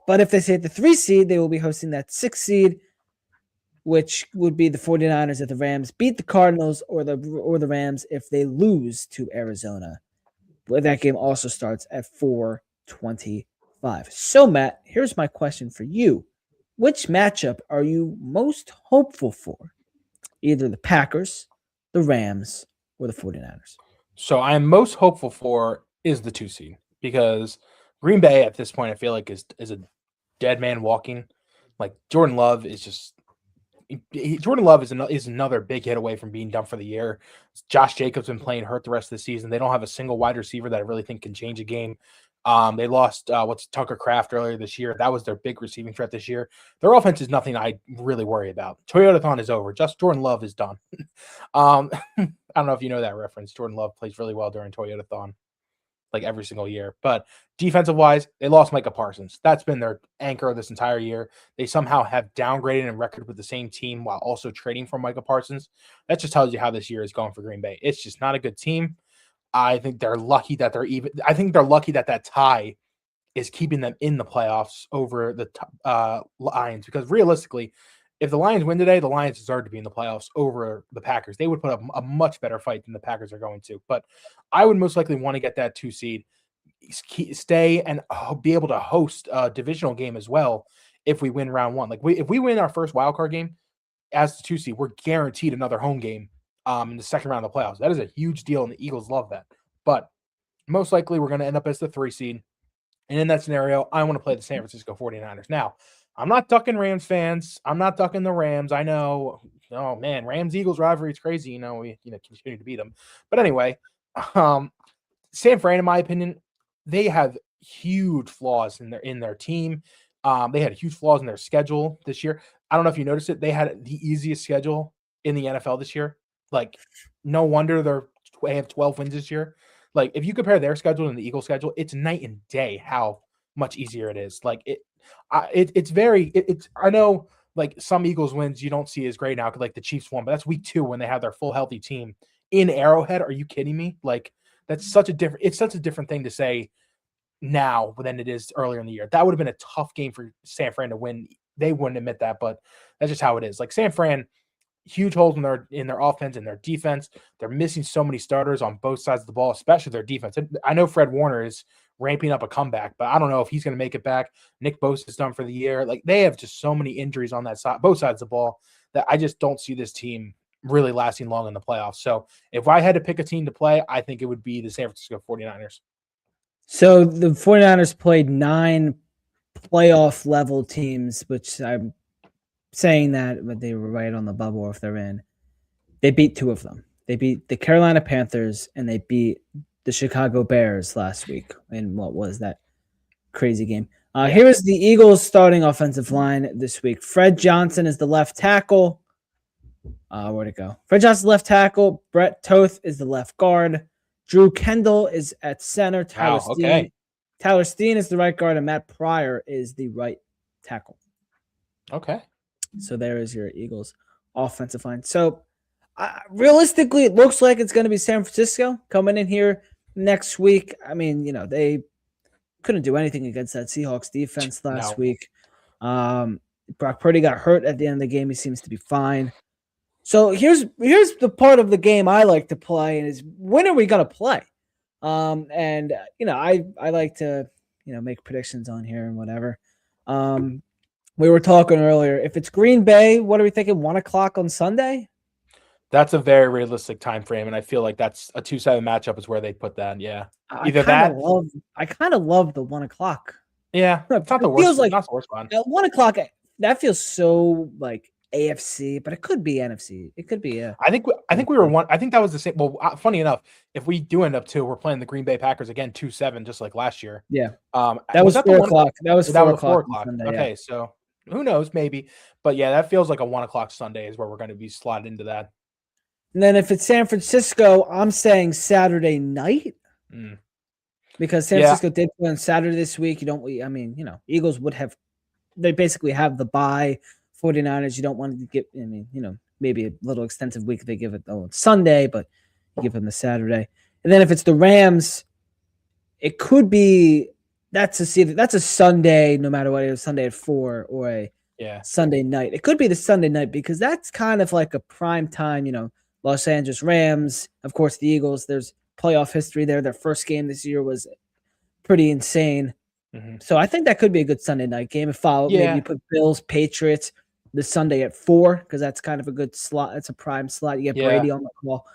But if they stay at the 3 seed, they will be hosting that 6th seed, which would be the 49ers if the Rams beat the Cardinals or the Rams if they lose to Arizona. But that game also starts at 4:25. So, Matt, here's my question for you. Which matchup are you most hopeful for? Either the Packers, the Rams, or the 49ers? So I am most hopeful for is the 2 seed. Because Green Bay at this point, I feel like is a dead man walking. Like Jordan Love is just is another big hit away from being done for the year. Josh Jacobs been playing hurt the rest of the season. They don't have a single wide receiver that I really think can change a game. They lost Tucker Kraft earlier this year. That was their big receiving threat this year. Their offense is nothing I really worry about. Toyota-thon is over. Just Jordan Love is done. I don't know if you know that reference. Jordan Love plays really well during Toyota-thon, like every single year. But defensive wise, they lost Micah Parsons. That's been their anchor this entire year. They somehow have downgraded and record with the same team while also trading for Micah Parsons. That just tells you how this year is going for Green Bay. It's just not a good team. I think they're lucky that that tie is keeping them in the playoffs over the Lions, because realistically, if the Lions win today, the Lions deserve to be in the playoffs over the Packers. They would put up a much better fight than the Packers are going to. But I would most likely want to get that 2 seed, stay and be able to host a divisional game as well if we win round 1. Like if we win our first wild card game as the 2 seed, we're guaranteed another home game in the second round of the playoffs. That is a huge deal, and the Eagles love that. But most likely we're going to end up as the 3 seed. And in that scenario, I want to play the San Francisco 49ers. Now, I'm not ducking Rams fans. I'm not ducking the Rams. I know, oh man, Rams-Eagles rivalry is crazy. We continue to beat them. But anyway, San Fran, in my opinion, they have huge flaws in their team. They had huge flaws in their schedule this year. I don't know if you noticed it. They had the easiest schedule in the NFL this year. Like, no wonder they have 12 wins this year. Like, if you compare their schedule and the Eagles' schedule, it's night and day how much easier it is. Like, I know, like, some Eagles wins you don't see as great now because, like, the Chiefs won, but that's week 2 when they have their full healthy team in Arrowhead. Are you kidding me? Like, it's such a different thing to say now than it is earlier in the year. That would have been a tough game for San Fran to win. They wouldn't admit that, but that's just how it is. Like, San Fran, huge holes in their offense and their defense. They're missing so many starters on both sides of the ball, especially their defense. I know Fred Warner is ramping up a comeback, but I don't know if he's going to make it back. Nick Bosa is done for the year. Like, they have just so many injuries on that side, both sides of the ball, that I just don't see this team really lasting long in the playoffs. So if I had to pick a team to play, I think it would be the San Francisco 49ers. So the 49ers played 9 playoff level teams, which I'm saying that, but they were right on the bubble if they're in. They beat 2 of them. They beat the Carolina Panthers and they beat the Chicago Bears last week. And what was that crazy game? Here is the Eagles starting offensive line this week. Fred Johnson is the left tackle. Where'd it go? Fred Johnson, left tackle. Brett Toth is the left guard. Drew Kendall is at center. Tyler Steen is the right guard, and Matt Pryor is the right tackle. Okay. So there is your Eagles offensive line. So realistically, it looks like it's going to be San Francisco coming in here next week. I mean, they couldn't do anything against that Seahawks defense last week. Brock Purdy got hurt at the end of the game. He seems to be fine. So here's the part of the game I like to play, and is when are we going to play? And I like to make predictions on here and whatever. We were talking earlier. If it's Green Bay, what are we thinking? 1:00 on Sunday? That's a very realistic time frame, and I feel like that's a 2-7 matchup is where they put that. Yeah, I kind of love the 1:00. Yeah, it's not the worst. Feels like not the worst one. At 1:00, that feels so like AFC, but it could be NFC. It could be I think we were one. I think that was the same. Well, funny enough, if we do end up 2, we're playing the Green Bay Packers again 2-7, just like last year. Yeah. That was 4:00. That was 4:00. Sunday, okay, so who knows? Maybe, but yeah, that feels like a 1:00 Sunday is where we're going to be slotted into that. And then if it's San Francisco, I'm saying Saturday night. Because San Francisco did play on Saturday this week. Eagles would have. They basically have the bye. 49ers, you don't want to get, maybe a little extensive week if they give it on Sunday, but you give them the Saturday. And then if it's the Rams, it could be that's a Sunday, no matter what it is, Sunday at 4 or a Sunday night. It could be the Sunday night because that's kind of like a prime time, Los Angeles Rams, of course, the Eagles. There's playoff history there. Their first game this year was pretty insane. Mm-hmm. So I think that could be a good Sunday night game. Maybe you put Bills, Patriots the Sunday at 4 because that's kind of a good slot. It's a prime slot. You get Brady on the call.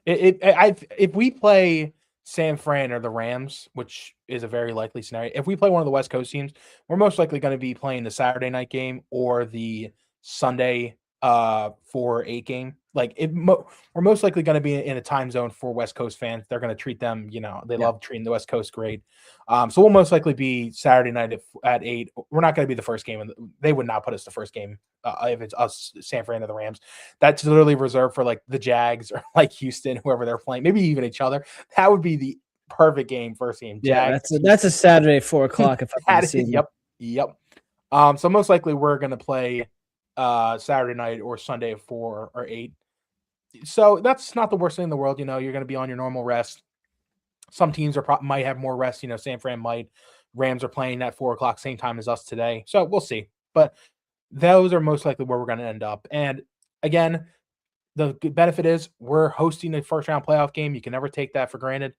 If we play San Fran or the Rams, which is a very likely scenario, if we play one of the West Coast teams, we're most likely going to be playing the Saturday night game or the Sunday 4-8 game. Like we're most likely going to be in a time zone for West Coast fans. They're going to treat them, they love treating the West Coast great. So we'll most likely be Saturday night at 8. We're not going to be the first game, and they would not put us the first game if it's us, San Fran or the Rams. That's literally reserved for like the Jags or like Houston, whoever they're playing, maybe even each other. That would be the perfect game, first game. Jags, that's a Saturday 4:00 if I can see. Yep. So most likely we're going to play Saturday night or Sunday at 4 or 8. So that's not the worst thing in the world. You're going to be on your normal rest. Some teams might have more rest. San Fran might. Rams are playing at 4:00, same time as us today. So we'll see. But those are most likely where we're going to end up. And again, the good benefit is we're hosting a first round playoff game. You can never take that for granted.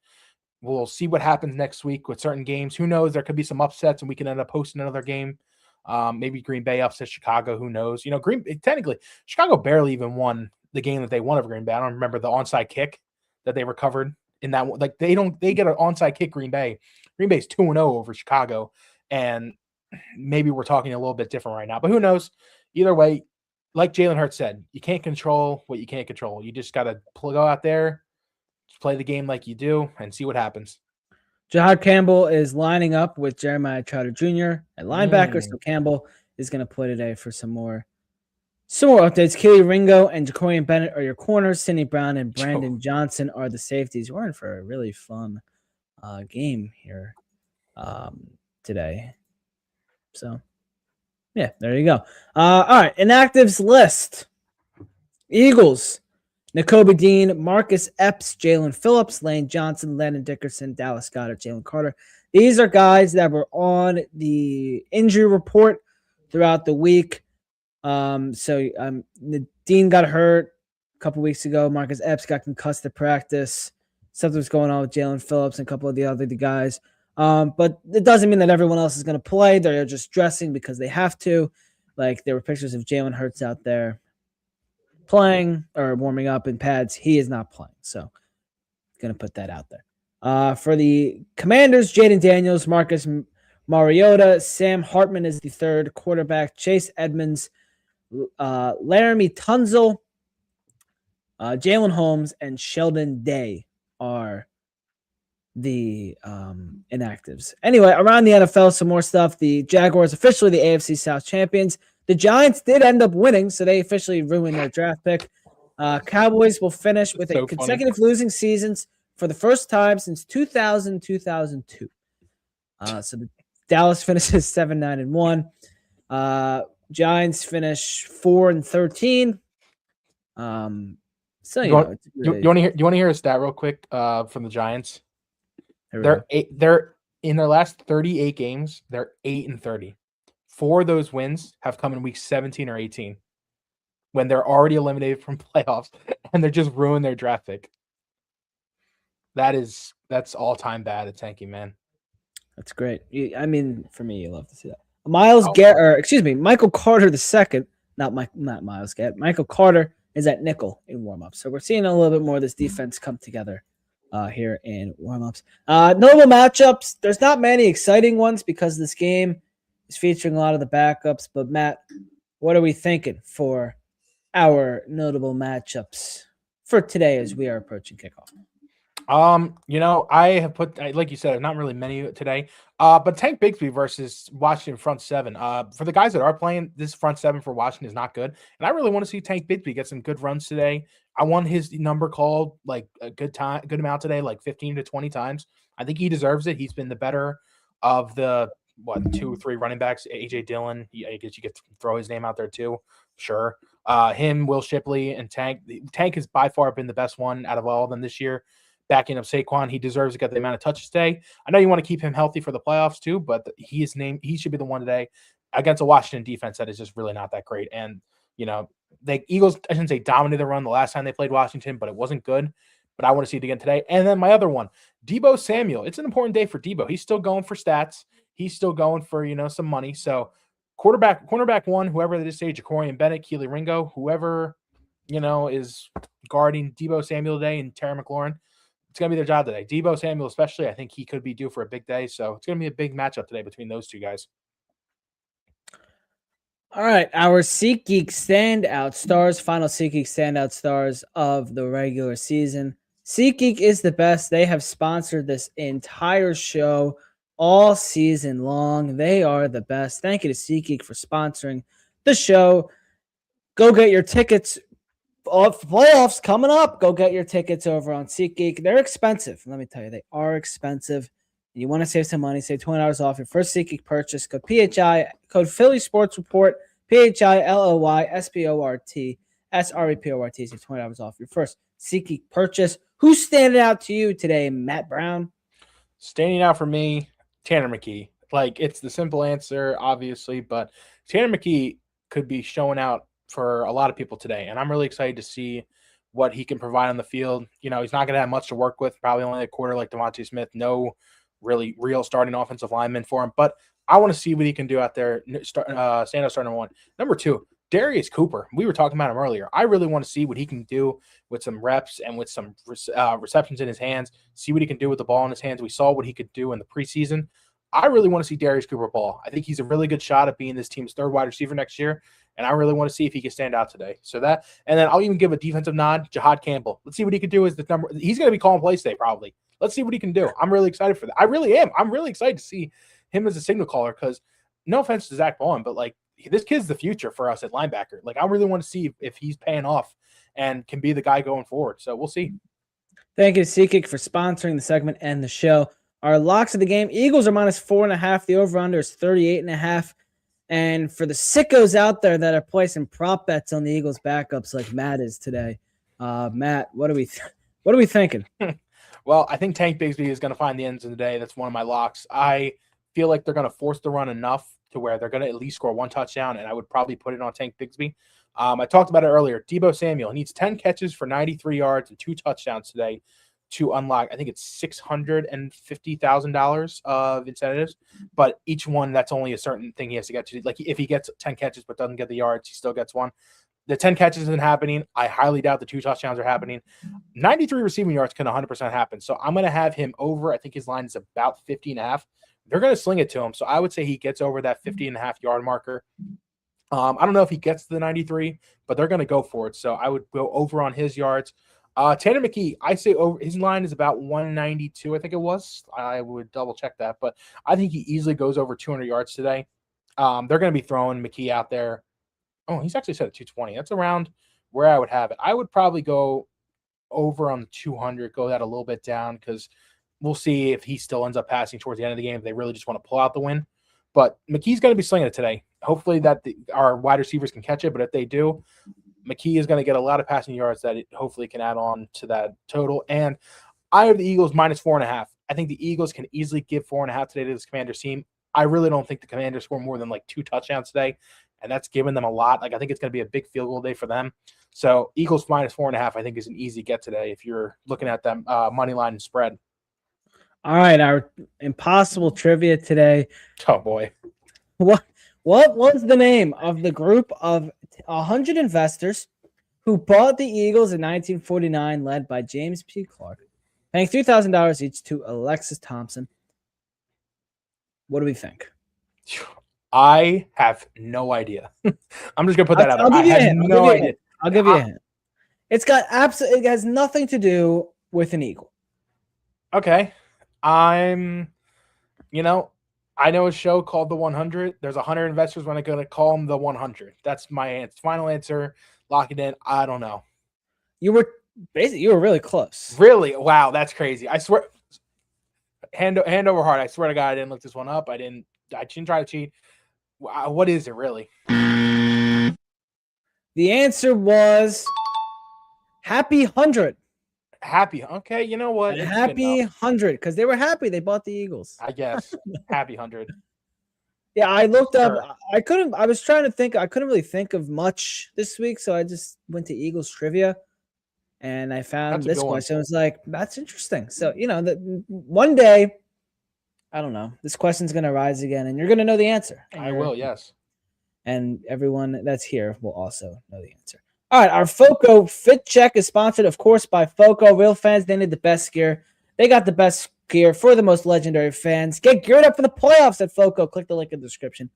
We'll see what happens next week with certain games. Who knows? There could be some upsets, and we can end up hosting another game. Maybe Green Bay upsets Chicago. Who knows? Technically, Chicago barely even won the game that they won over Green Bay. I don't remember the onside kick that they recovered in that one. Like they get an onside kick. Green Bay's 2-0 over Chicago, and maybe we're talking a little bit different right now. But who knows? Either way, like Jalen Hurts said, you can't control what you can't control. You just got to go out there, play the game like you do, and see what happens. Jahad Campbell is lining up with Jeremiah Trotter Jr. at linebacker, so Campbell is going to play today for some more updates. Keely Ringo and Jacorian Bennett are your corners. Sidney Brown and Brandon Johnson are the safeties. We're in for a really fun game here today. So, yeah, there you go. All right, inactives list. Eagles. Nakobe Dean, Marcus Epps, Jalen Phillips, Lane Johnson, Landon Dickerson, Dallas Goedert, Jalen Carter. These are guys that were on the injury report throughout the week. Dean got hurt a couple weeks ago. Marcus Epps got concussed at practice. Something was going on with Jalen Phillips and a couple of the other guys. But it doesn't mean that everyone else is going to play. They're just dressing because they have to. Like, there were pictures of Jalen Hurts out there playing or warming up in pads. He is not playing, so going to put that out there. For the Commanders, Jaden Daniels, Marcus Mariota, Sam Hartman is the third quarterback, Chase Edmonds, Laramie Tunzel, Jalen Holmes, and Sheldon Day are the inactives. Anyway, around the NFL, some more stuff. The Jaguars officially the AFC South champions. The Giants did end up winning, so they officially ruined their draft pick. Cowboys will finish with consecutive losing seasons for the first time since 2000-2002. So the Dallas finishes 7-9-1. Giants finish 4-13. So you want to hear a stat real quick from the Giants? They're in their last 38 games, they're 8-30. 4 of those wins have come in week 17 or 18 when they're already eliminated from playoffs and they're just ruined their draft pick. That's all-time bad at tanking, man. That's great. I mean, for me, you love to see that. Michael Carter II, not Myles Garrett. Michael Carter is at nickel in warmups. So we're seeing a little bit more of this defense come together here in warmups. Notable matchups. There's not many exciting ones because this game is featuring a lot of the backups. But Matt, what are we thinking for our notable matchups for today as we are approaching kickoff? I have put, like you said, not really many today. But Tank Bigsby versus Washington front seven. For the guys that are playing, this front seven for Washington is not good, and I really want to see Tank Bigsby get some good runs today. I want his number called like a good amount today, like 15 to 20 times. I think he deserves it. He's been the better of the 2 or 3 running backs. AJ Dillon, I guess you get to throw his name out there too. Sure. Him, Will Shipley, and Tank. Tank has by far been the best one out of all of them this year. Backing up Saquon, he deserves to get the amount of touches today. I know you want to keep him healthy for the playoffs too, but he should be the one today against a Washington defense that is just really not that great. And the Eagles, I shouldn't say dominated the run the last time they played Washington, but it wasn't good. But I want to see it again today. And then my other one, Deebo Samuel. It's an important day for Deebo. He's still going for stats. He's still going for some money. So cornerback one, whoever they just say, Jacorian Bennett, Keely Ringo, whoever is guarding Deebo Samuel today, and Terry McLaurin. It's going to be their job today. Deebo Samuel especially, I think he could be due for a big day. So it's going to be a big matchup today between those two guys. All right, our SeatGeek standout stars, final SeatGeek standout stars of the regular season. SeatGeek is the best. They have sponsored this entire show all season long. They are the best. Thank you to SeatGeek for sponsoring the show. Go get your tickets. Playoffs coming up. Go get your tickets over on SeatGeek. They're expensive. Let me tell you, they are expensive. You want to save some money, save $20 off your first SeatGeek purchase. Code PHI, code Philly Sports Report, PHILLY SPORT SREPORT. Save $20 off your first SeatGeek purchase. Who's standing out to you today, Matt Brown? Standing out for me, Tanner McKee. Like, it's the simple answer, obviously, but Tanner McKee, could be showing out for a lot of people today. And I'm really excited to see what he can provide on the field. You know, he's not going to have much to work with, probably only a quarter like Devontae Smith, no really real starting offensive lineman for him. But I want to see what he can do out there. Stand up starting one. Number 2, Darius Cooper. We were talking about him earlier. I really want to see what he can do with some reps and with some receptions in his hands, see what he can do with the ball in his hands. We saw what he could do in the preseason. I really want to see Darius Cooper ball. I think he's a really good shot at being this team's 3rd wide receiver next year, and I really want to see if he can stand out today. So that, and then I'll even give a defensive nod, Jahad Campbell. Let's see what he could do as the number. He's going to be calling plays today probably. Let's see what he can do. I'm really excited for that. I really am. I'm really excited to see him as a signal caller because no offense to Zach Bowen, but like this kid's the future for us at linebacker. Like I really want to see if he's paying off and can be the guy going forward. So we'll see. Thank you to SeatGeek for sponsoring the segment and the show. Our locks of the game, Eagles are -4.5. The over-under is 38.5. And for the sickos out there that are placing prop bets on the Eagles backups like Matt is today, Matt, what are we thinking? Well, I think Tank Bigsby is going to find the ends of the day. That's one of my locks. I feel like they're going to force the run enough to where they're going to at least score 1 touchdown, and I would probably put it on Tank Bigsby. I talked about it earlier. Deebo Samuel needs 10 catches for 93 yards and 2 touchdowns today to unlock, I think it's $650,000 of incentives, but each one, that's only a certain thing he has to get to. Like if he gets 10 catches but doesn't get the yards, he still gets 1. The 10 catches isn't happening. I highly doubt the 2 touchdowns are happening. 93 receiving yards can 100% happen. So I'm going to have him over. I think his line is about 50.5. They're going to sling it to him. So I would say he gets over that 50.5 yard marker. I don't know if he gets to the 93, but they're going to go for it. So I would go over on his yards. Tanner McKee, I say over. His line is about 192, I think it was. I would double check that, but I think he easily goes over 200 yards today. They're going to be throwing McKee out there. Oh, he's actually set at 220. That's around where I would have it. I would probably go over on the 200, go that a little bit down because we'll see if he still ends up passing towards the end of the game if they really just want to pull out the win. But McKee's going to be slinging it today. Hopefully that our wide receivers can catch it, but if they do, McKee is going to get a lot of passing yards that it hopefully can add on to that total. And I have the Eagles -4.5. I think the Eagles can easily give 4.5 today to this Commanders team. I really don't think the Commanders score more than like 2 touchdowns today, and that's giving them a lot. Like I think it's going to be a big field goal day for them. So Eagles -4.5, I think, is an easy get today if you're looking at them money line and spread. All right, our impossible trivia today. Oh boy, What was the name of the group of 100 investors who bought the Eagles in 1949, led by James P. Clark, paying $3,000 each to Alexis Thompson? What do we think? I have no idea. I'm just gonna put that out there. I have no idea. I'll give you a hint. It has nothing to do with an Eagle. Okay. I know a show called The 100. There's 100 investors when I'm going to call them The 100. That's my final answer. Lock it in. I don't know. You were really close. Really? Wow, that's crazy. I swear. Hand over heart. I swear to God, I didn't look this one up. I didn't try to cheat. What is it really? The answer was Happy 100. Happy. Okay, you know what? Happy 100 because they were happy they bought the Eagles. I guess. Happy 100. Yeah, I looked up. I was trying to think. I couldn't really think of much this week, so I just went to Eagles trivia, and I found this question. I was like, that's interesting. So, one day, I don't know, this question's going to rise again, and you're going to know the answer. I will, yes. And everyone that's here will also know the answer. All right, our FOCO Fit Check is sponsored, of course, by FOCO. Real fans, they need the best gear. They got the best gear for the most legendary fans. Get geared up for the playoffs at FOCO. Click the link in the description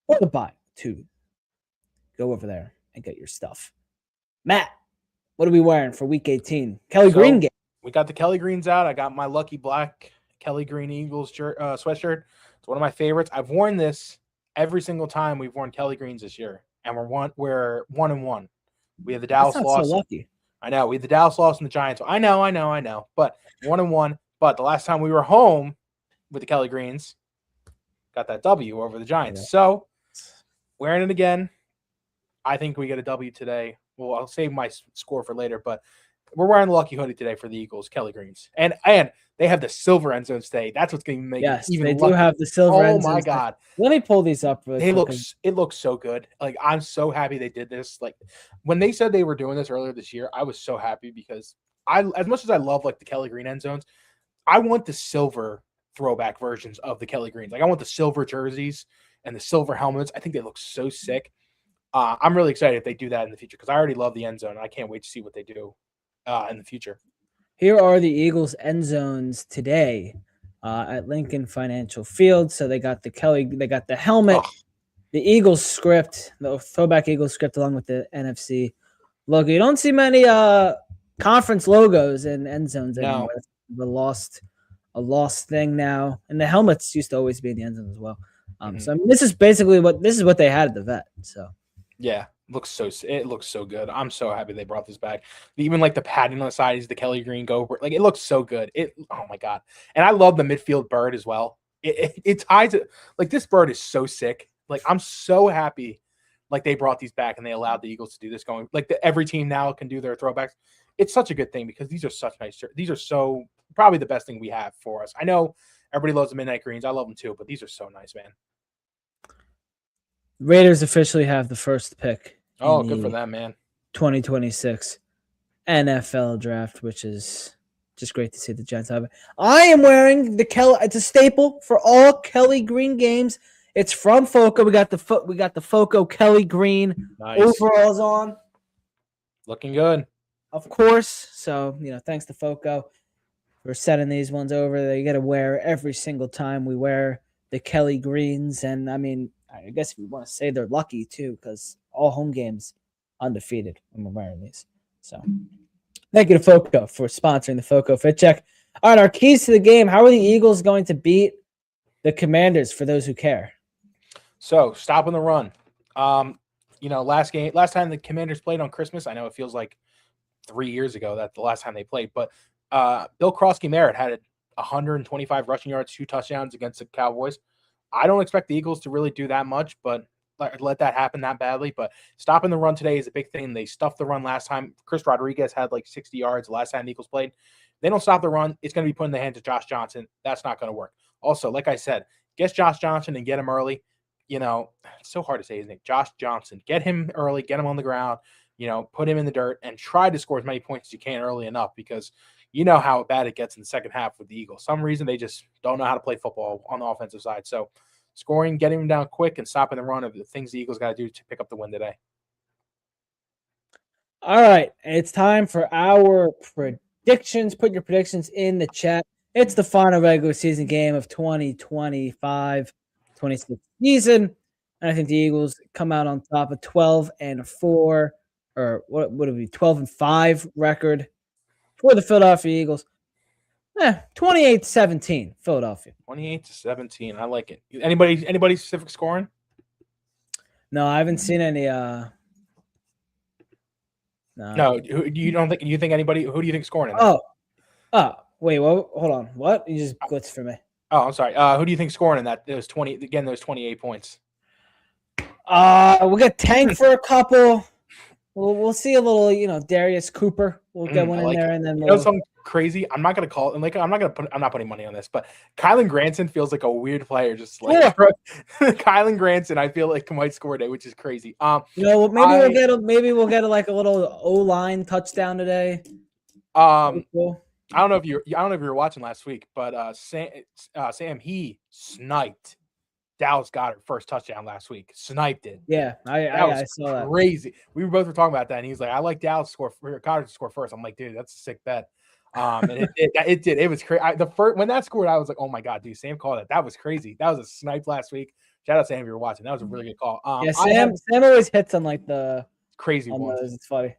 or the bio to go over there and get your stuff. Matt, what are we wearing for Week 18? Kelly Green game. We got the Kelly Greens out. I got my lucky black Kelly Green Eagles sweatshirt. It's one of my favorites. I've worn this every single time we've worn Kelly Greens this year, and we're 1-1. We have the Dallas loss. So lucky. I know. We had the Dallas loss and the Giants. I know. But 1-1. But the last time we were home with the Kelly Greens, got that W over the Giants. Yeah. So wearing it again. I think we get a W today. Well, I'll save my score for later, but we're wearing the lucky hoodie today for the Eagles, Kelly Greens, and they have the silver end zones today. That's what's going to make it even. They luckier. do have the silver end zones. Oh my god! Let me pull these up really quick. It looks so good. Like, I'm so happy they did this. Like, when they said they were doing this earlier this year, I was so happy because as much as I love like the Kelly Green end zones, I want the silver throwback versions of the Kelly Greens. Like, I want the silver jerseys and the silver helmets. I think they look so sick. I'm really excited if they do that in the future because I already love the end zone. And I can't wait to see what they do in the future. Here are the Eagles end zones today at Lincoln Financial Field. So they got the helmet, the Eagles script, the throwback Eagles script along with the NFC logo. You don't see many conference logos in end zones anymore. It's a lost thing now. And the helmets used to always be in the end zone as well. So I mean, this is what they had at the Vet. So yeah. It looks so good. I'm so happy they brought this back. Even like the padding on the side is the Kelly Green Gopher. Like, it looks so good. Oh my god! And I love the midfield bird as well. It ties it. Like, this bird is so sick. Like, I'm so happy. Like, they brought these back and they allowed the Eagles to do this. Going like every team now can do their throwbacks. It's such a good thing because these are such nice. These are so probably the best thing we have for us. I know everybody loves the midnight greens. I love them too, but these are so nice, man. Raiders officially have the first pick. Oh, good for them, man. 2026 NFL draft, which is just great to see the Jets have it. I am wearing the Kelly. It's a staple for all Kelly Green games. It's from Foco. We got the Foco Kelly Green overalls on. Looking good. Of course. So, thanks to Foco for sending these ones over. They got to wear every single time we wear the Kelly Greens. And I mean, I guess if you want to say they're lucky too, because all home games undefeated when we're wearing these. So thank you to Foco for sponsoring the Foco Fit Check. All right, our keys to the game. How are the Eagles going to beat the Commanders, for those who care? So, stopping the run. Last time the Commanders played on Christmas, I know it feels like 3 years ago that the last time they played, but Bill Croskey-Merritt had 125 rushing yards, 2 touchdowns against the Cowboys. I don't expect the Eagles to really do that much, but let that happen that badly. But stopping the run today is a big thing. They stuffed the run last time. Chris Rodriguez had like 60 yards the last time the Eagles played. They don't stop the run, it's going to be put in the hands of Josh Johnson. That's not going to work. Also, like I said, get Josh Johnson and get him early. It's so hard to say his name. Josh Johnson. Get him early, get him on the ground, put him in the dirt and try to score as many points as you can early enough because you know how bad it gets in the second half with the Eagles. Some reason they just don't know how to play football on the offensive side. So scoring, getting them down quick, and stopping the run are the things the Eagles got to do to pick up the win today. All right, it's time for our predictions. Put your predictions in the chat. It's the final regular season game of 2025-26 season, and I think the Eagles come out on top of 12-4, or what would it be, 12-5 record for the Philadelphia Eagles. 28-17, Philadelphia. 28-17. I like it. Anybody specific scoring? No, I haven't seen any. No, you don't think? You think anybody? Who do you think scoring? Wait, well, hold on. What? You just blitzed for me. Oh, I'm sorry. Who do you think scoring in that? Those 28 points. We'll get Tank for a couple. We'll see a little, Darius Cooper. We'll get one in there, and then we'll. Something crazy. I'm not gonna call it. Like, I'm not putting money on this, but Kylan Granson feels like a weird player. Just like Kylan Granson, I feel like might score today, which is crazy. Maybe we'll get like a little O-line touchdown today. Cool. I don't know if you were watching last week, but Sam he sniped Dallas Goedert first touchdown last week. Sniped it. Yeah, I saw that. Crazy. We were both talking about that, and he's like, "I like Dallas Goedert to score first." I'm like, "Dude, that's a sick bet." And it did. It was crazy. When that scored, I was like, "Oh my god, dude!" Sam called it. That was crazy. That was a snipe last week. Shout out to Sam if you were watching. That was a really good call. Sam always hits on like the crazy ones. It's funny.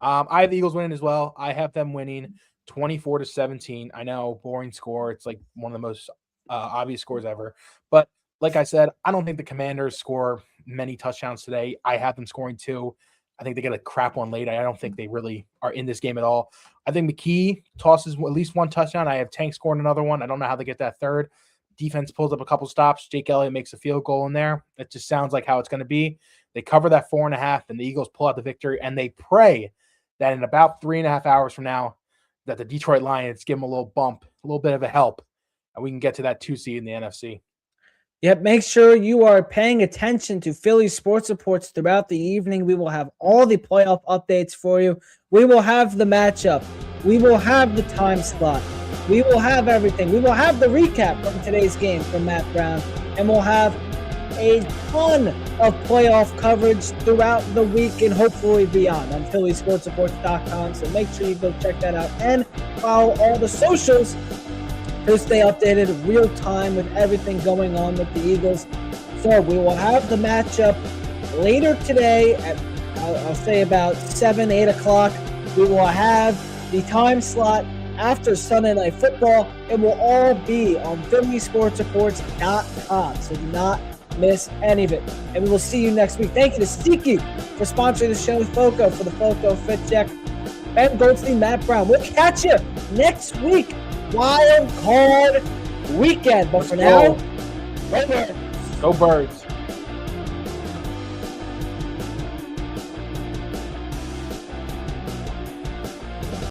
I have the Eagles winning as well. I have them winning 24-17. I know, boring score. It's like one of the most obvious scores ever. But like I said, I don't think the Commanders score many touchdowns today. I have them scoring 2. I think they get a crap one late. I don't think they really are in this game at all. I think McKee tosses at least 1 touchdown. I have Tank scoring another one. I don't know how they get that third. Defense pulls up a couple stops. Jake Elliott makes a field goal in there. It just sounds like how it's going to be. They cover that 4.5, and the Eagles pull out the victory, and they pray that in about 3.5 hours from now, that the Detroit Lions give them a little bump, a little bit of a help, and we can get to that 2 seed in the NFC. Yep, make sure you are paying attention to Philly Sports Reports throughout the evening. We will have all the playoff updates for you. We will have the matchup. We will have the time slot. We will have everything. We will have the recap from today's game from Matt Brown, and we'll have a ton of playoff coverage throughout the week and hopefully beyond on phillysportsreports.com. So make sure you go check that out and follow all the socials to stay updated real time with everything going on with the Eagles. So we will have the matchup later today at, I'll say about 7, 8 o'clock. We will have the time slot after Sunday Night Football. It will all be on phillysportsreports.com. So do not miss any of it. And we will see you next week. Thank you to SeatGeek for sponsoring the show with FOCO for the FOCO Fit Check. And Goldstein, Matt Brown. We'll catch you next week. Wild Card Weekend. But for now, go Birds. Go Birds.